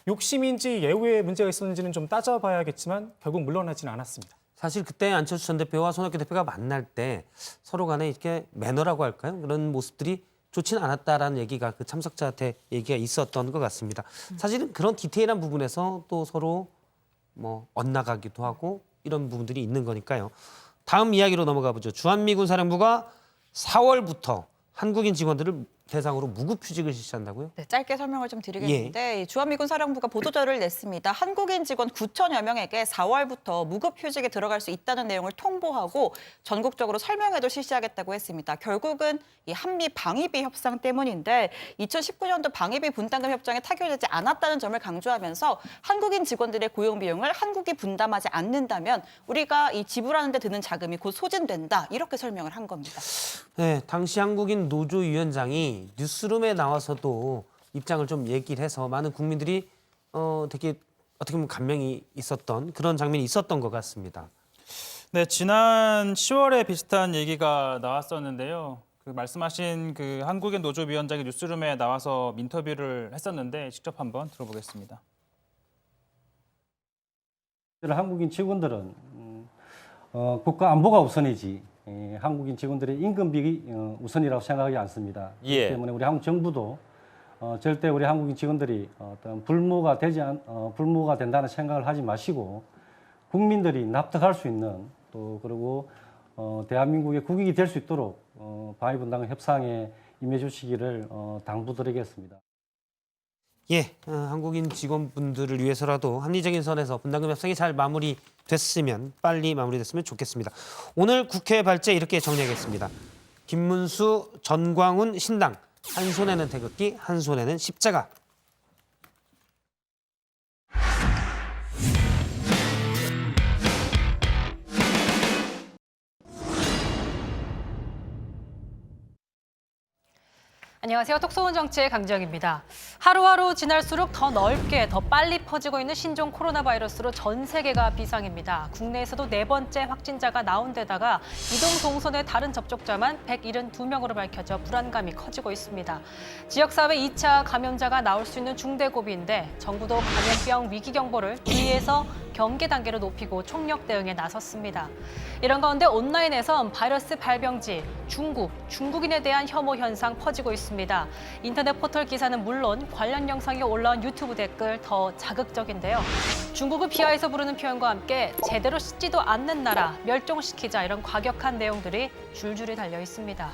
욕심인지 예우에 문제가 있었는지는 좀 따져봐야겠지만 결국 물러나지는 않았습니다. 사실 그때 안철수 전 대표와 손학규 대표가 만날 때 서로 간에 이렇게 매너라고 할까요? 그런 모습들이 좋지는 않았다라는 얘기가 그 참석자한테 얘기가 있었던 것 같습니다. 사실은 그런 디테일한 부분에서 또 서로 뭐 엇나가기도 하고 이런 부분들이 있는 거니까요. 다음 이야기로 넘어가 보죠. 주한미군 사령부가 4월부터 한국인 직원들을 대상으로 무급휴직을 실시한다고요? 네, 짧게 설명을 좀 드리겠는데 이 주한미군 사령부가 보도자료를 냈습니다. 한국인 직원 9천여 명에게 4월부터 무급휴직에 들어갈 수 있다는 내용을 통보하고 전국적으로 설명회도 실시하겠다고 했습니다. 결국은 이 한미 방위비 협상 때문인데 2019년도 방위비 분담금 협정에 타결되지 않았다는 점을 강조하면서 한국인 직원들의 고용 비용을 한국이 분담하지 않는다면 우리가 이 지불하는 데 드는 자금이 곧 소진된다. 이렇게 설명을 한 겁니다. 네, 당시 한국인 노조위원장이 뉴스룸에 나와서도 입장을 좀 얘기를 해서 많은 국민들이 되게 어떻게 보면 감명이 있었던 그런 장면이 있었던 것 같습니다. 네, 지난 10월에 비슷한 얘기가 나왔었는데요. 그 말씀하신 그 한국인 노조위원장이 뉴스룸에 나와서 인터뷰를 했었는데 직접 한번 들어보겠습니다. 한국인 직원들은 국가 안보가 우선이지 한국인 직원들의 임금비 우선이라고 생각하지 않습니다. 예. 그렇기 때문에 우리 한국 정부도 절대 우리 한국인 직원들이 어떤 불모가 된다는 생각을 하지 마시고 국민들이 납득할 수 있는 또 그리고 대한민국의 국익이 될 수 있도록 방위분담금 협상에 임해 주시기를 당부드리겠습니다. 예, 한국인 직원분들을 위해서라도 합리적인 선에서 분담금 협상이 잘 마무리됐으면 빨리 마무리됐으면 좋겠습니다. 오늘 국회 발제 이렇게 정리하겠습니다. 김문수, 전광훈 신당. 한 손에는 태극기, 한 손에는 십자가. 안녕하세요. 톡소원 정치의 강지영입니다. 하루하루 지날수록 더 넓게, 더 빨리 퍼지고 있는 신종 코로나 바이러스로 전 세계가 비상입니다. 국내에서도 4번째 확진자가 나온 데다가 이동 동선의 다른 접촉자만 172명으로 밝혀져 불안감이 커지고 있습니다. 지역사회 2차 감염자가 나올 수 있는 중대 고비인데 정부도 감염병 위기 경보를 주의해서 경계 단계로 높이고 총력 대응에 나섰습니다. 이런 가운데 온라인에선 바이러스 발병지 중국인에 대한 혐오 현상 퍼지고 있습니다. 인터넷 포털 기사는 물론 관련 영상이 올라온 유튜브 댓글 더 자극적인데요. 중국을 비하해서 부르는 표현과 함께 제대로 씻지도 않는 나라 멸종시키자 이런 과격한 내용들이 줄줄이 달려 있습니다.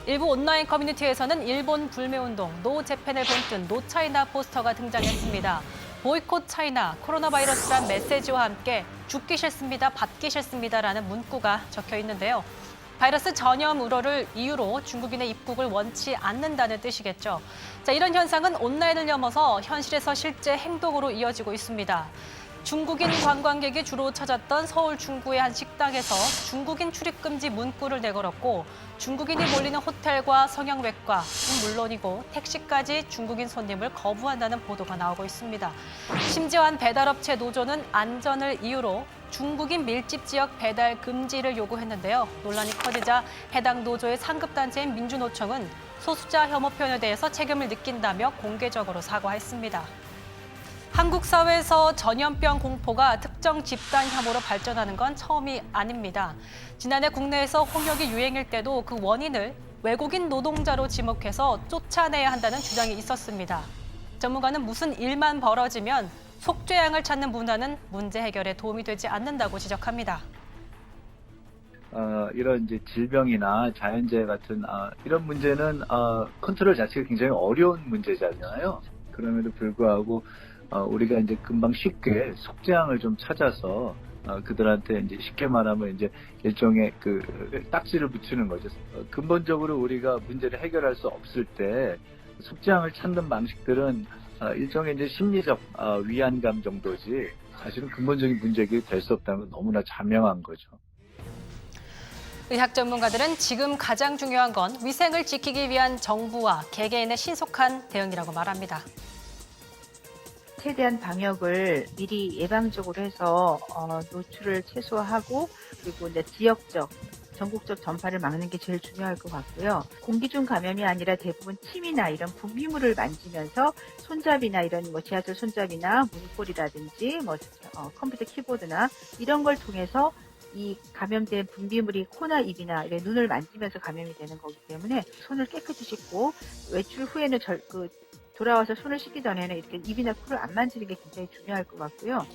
일부 온라인 커뮤니티에서는 일본 불매운동, 노 재팬을 본뜬 노 차이나 포스터가 등장했습니다. 보이콧 차이나 코로나 바이러스란 메시지와 함께 죽기 싫습니다, 받기 싫습니다라는 문구가 적혀 있는데요. 바이러스 전염 우려를 이유로 중국인의 입국을 원치 않는다는 뜻이겠죠. 자, 이런 현상은 온라인을 넘어서 현실에서 실제 행동으로 이어지고 있습니다. 중국인 관광객이 주로 찾았던 서울 중구의 한 식당에서 중국인 출입 금지 문구를 내걸었고 중국인이 몰리는 호텔과 성형외과는 물론이고 택시까지 중국인 손님을 거부한다는 보도가 나오고 있습니다. 심지어 한 배달업체 노조는 안전을 이유로 중국인 밀집 지역 배달 금지를 요구했는데요. 논란이 커지자 해당 노조의 상급단체인 민주노총은 소수자 혐오 표현에 대해서 책임을 느낀다며 공개적으로 사과했습니다. 한국 사회에서 전염병 공포가 특정 집단 혐오로 발전하는 건 처음이 아닙니다. 지난해 국내에서 홍역이 유행일 때도 그 원인을 외국인 노동자로 지목해서 쫓아내야 한다는 주장이 있었습니다. 전문가는 무슨 일만 벌어지면 속죄양을 찾는 문화는 문제 해결에 도움이 되지 않는다고 지적합니다. 이런 이제 질병이나 자연재해 같은 이런 문제는 컨트롤 자체가 굉장히 어려운 문제잖아요. 그럼에도 불구하고 우리가 이제 금방 쉽게 속죄양을 좀 찾아서 그들한테 이제 쉽게 말하면 이제 일종의 그 딱지를 붙이는 거죠. 근본적으로 우리가 문제를 해결할 수 없을 때 속죄양을 찾는 방식들은 일종의 이제 심리적 위안감 정도지 사실은 근본적인 문제가 될 수 없다는 건 너무나 자명한 거죠. 의학 전문가들은 지금 가장 중요한 건 위생을 지키기 위한 정부와 개개인의 신속한 대응이라고 말합니다. 최대한 방역을 미리 예방적으로 해서 노출을 최소화하고 그리고 이제 지역적, 전국적 전파를 막는 게 제일 중요할 것 같고요. 공기 중 감염이 아니라 대부분 침이나 이런 분비물을 만지면서 손잡이나 이런 뭐 지하철 손잡이나 문고리라든지 뭐 컴퓨터 키보드나 이런 걸 통해서 이 감염된 분비물이 코나 입이나 이런 눈을 만지면서 감염이 되는 거기 때문에 손을 깨끗이 씻고 외출 후에는 돌아와서 손을 씻기 전에는 이렇게 입이나 코를 안 만지는 게 굉장히 중요할 것 같고요.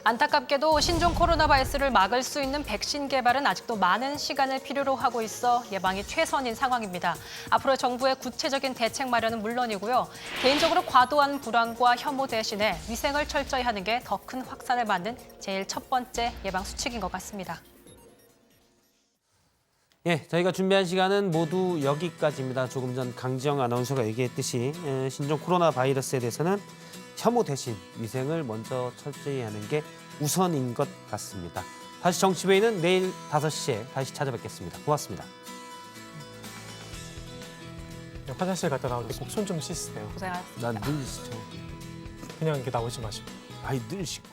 안타깝게도 신종 코로나 바이러스를 막을 수 있는 백신 개발은 아직도 많은 시간을 필요로 하고 있어 예방이 최선인 상황입니다. 앞으로 정부의 구체적인 대책 마련은 물론이고요. 개인적으로 과도한 불안과 혐오 대신에 위생을 철저히 하는 게 더 큰 확산을 막는 제일 첫 번째 예방 수칙인 것 같습니다. 예, 저희가 준비한 시간은 모두 여기까지입니다. 조금 전 강지영 아나운서가 얘기했듯이 신종 코로나 바이러스에 대해서는 혐오 대신 위생을 먼저 철저히 하는 게 우선인 것 같습니다. 다시 정치회의는 내일 5시에 다시 찾아뵙겠습니다. 고맙습니다. 화장실 갔다 나올 때 꼭 손 좀 씻으세요. 고생하셨습니다. 난 늘 씻죠. 그냥 이렇게 나오지 마시고. 아이, 늘 씻고.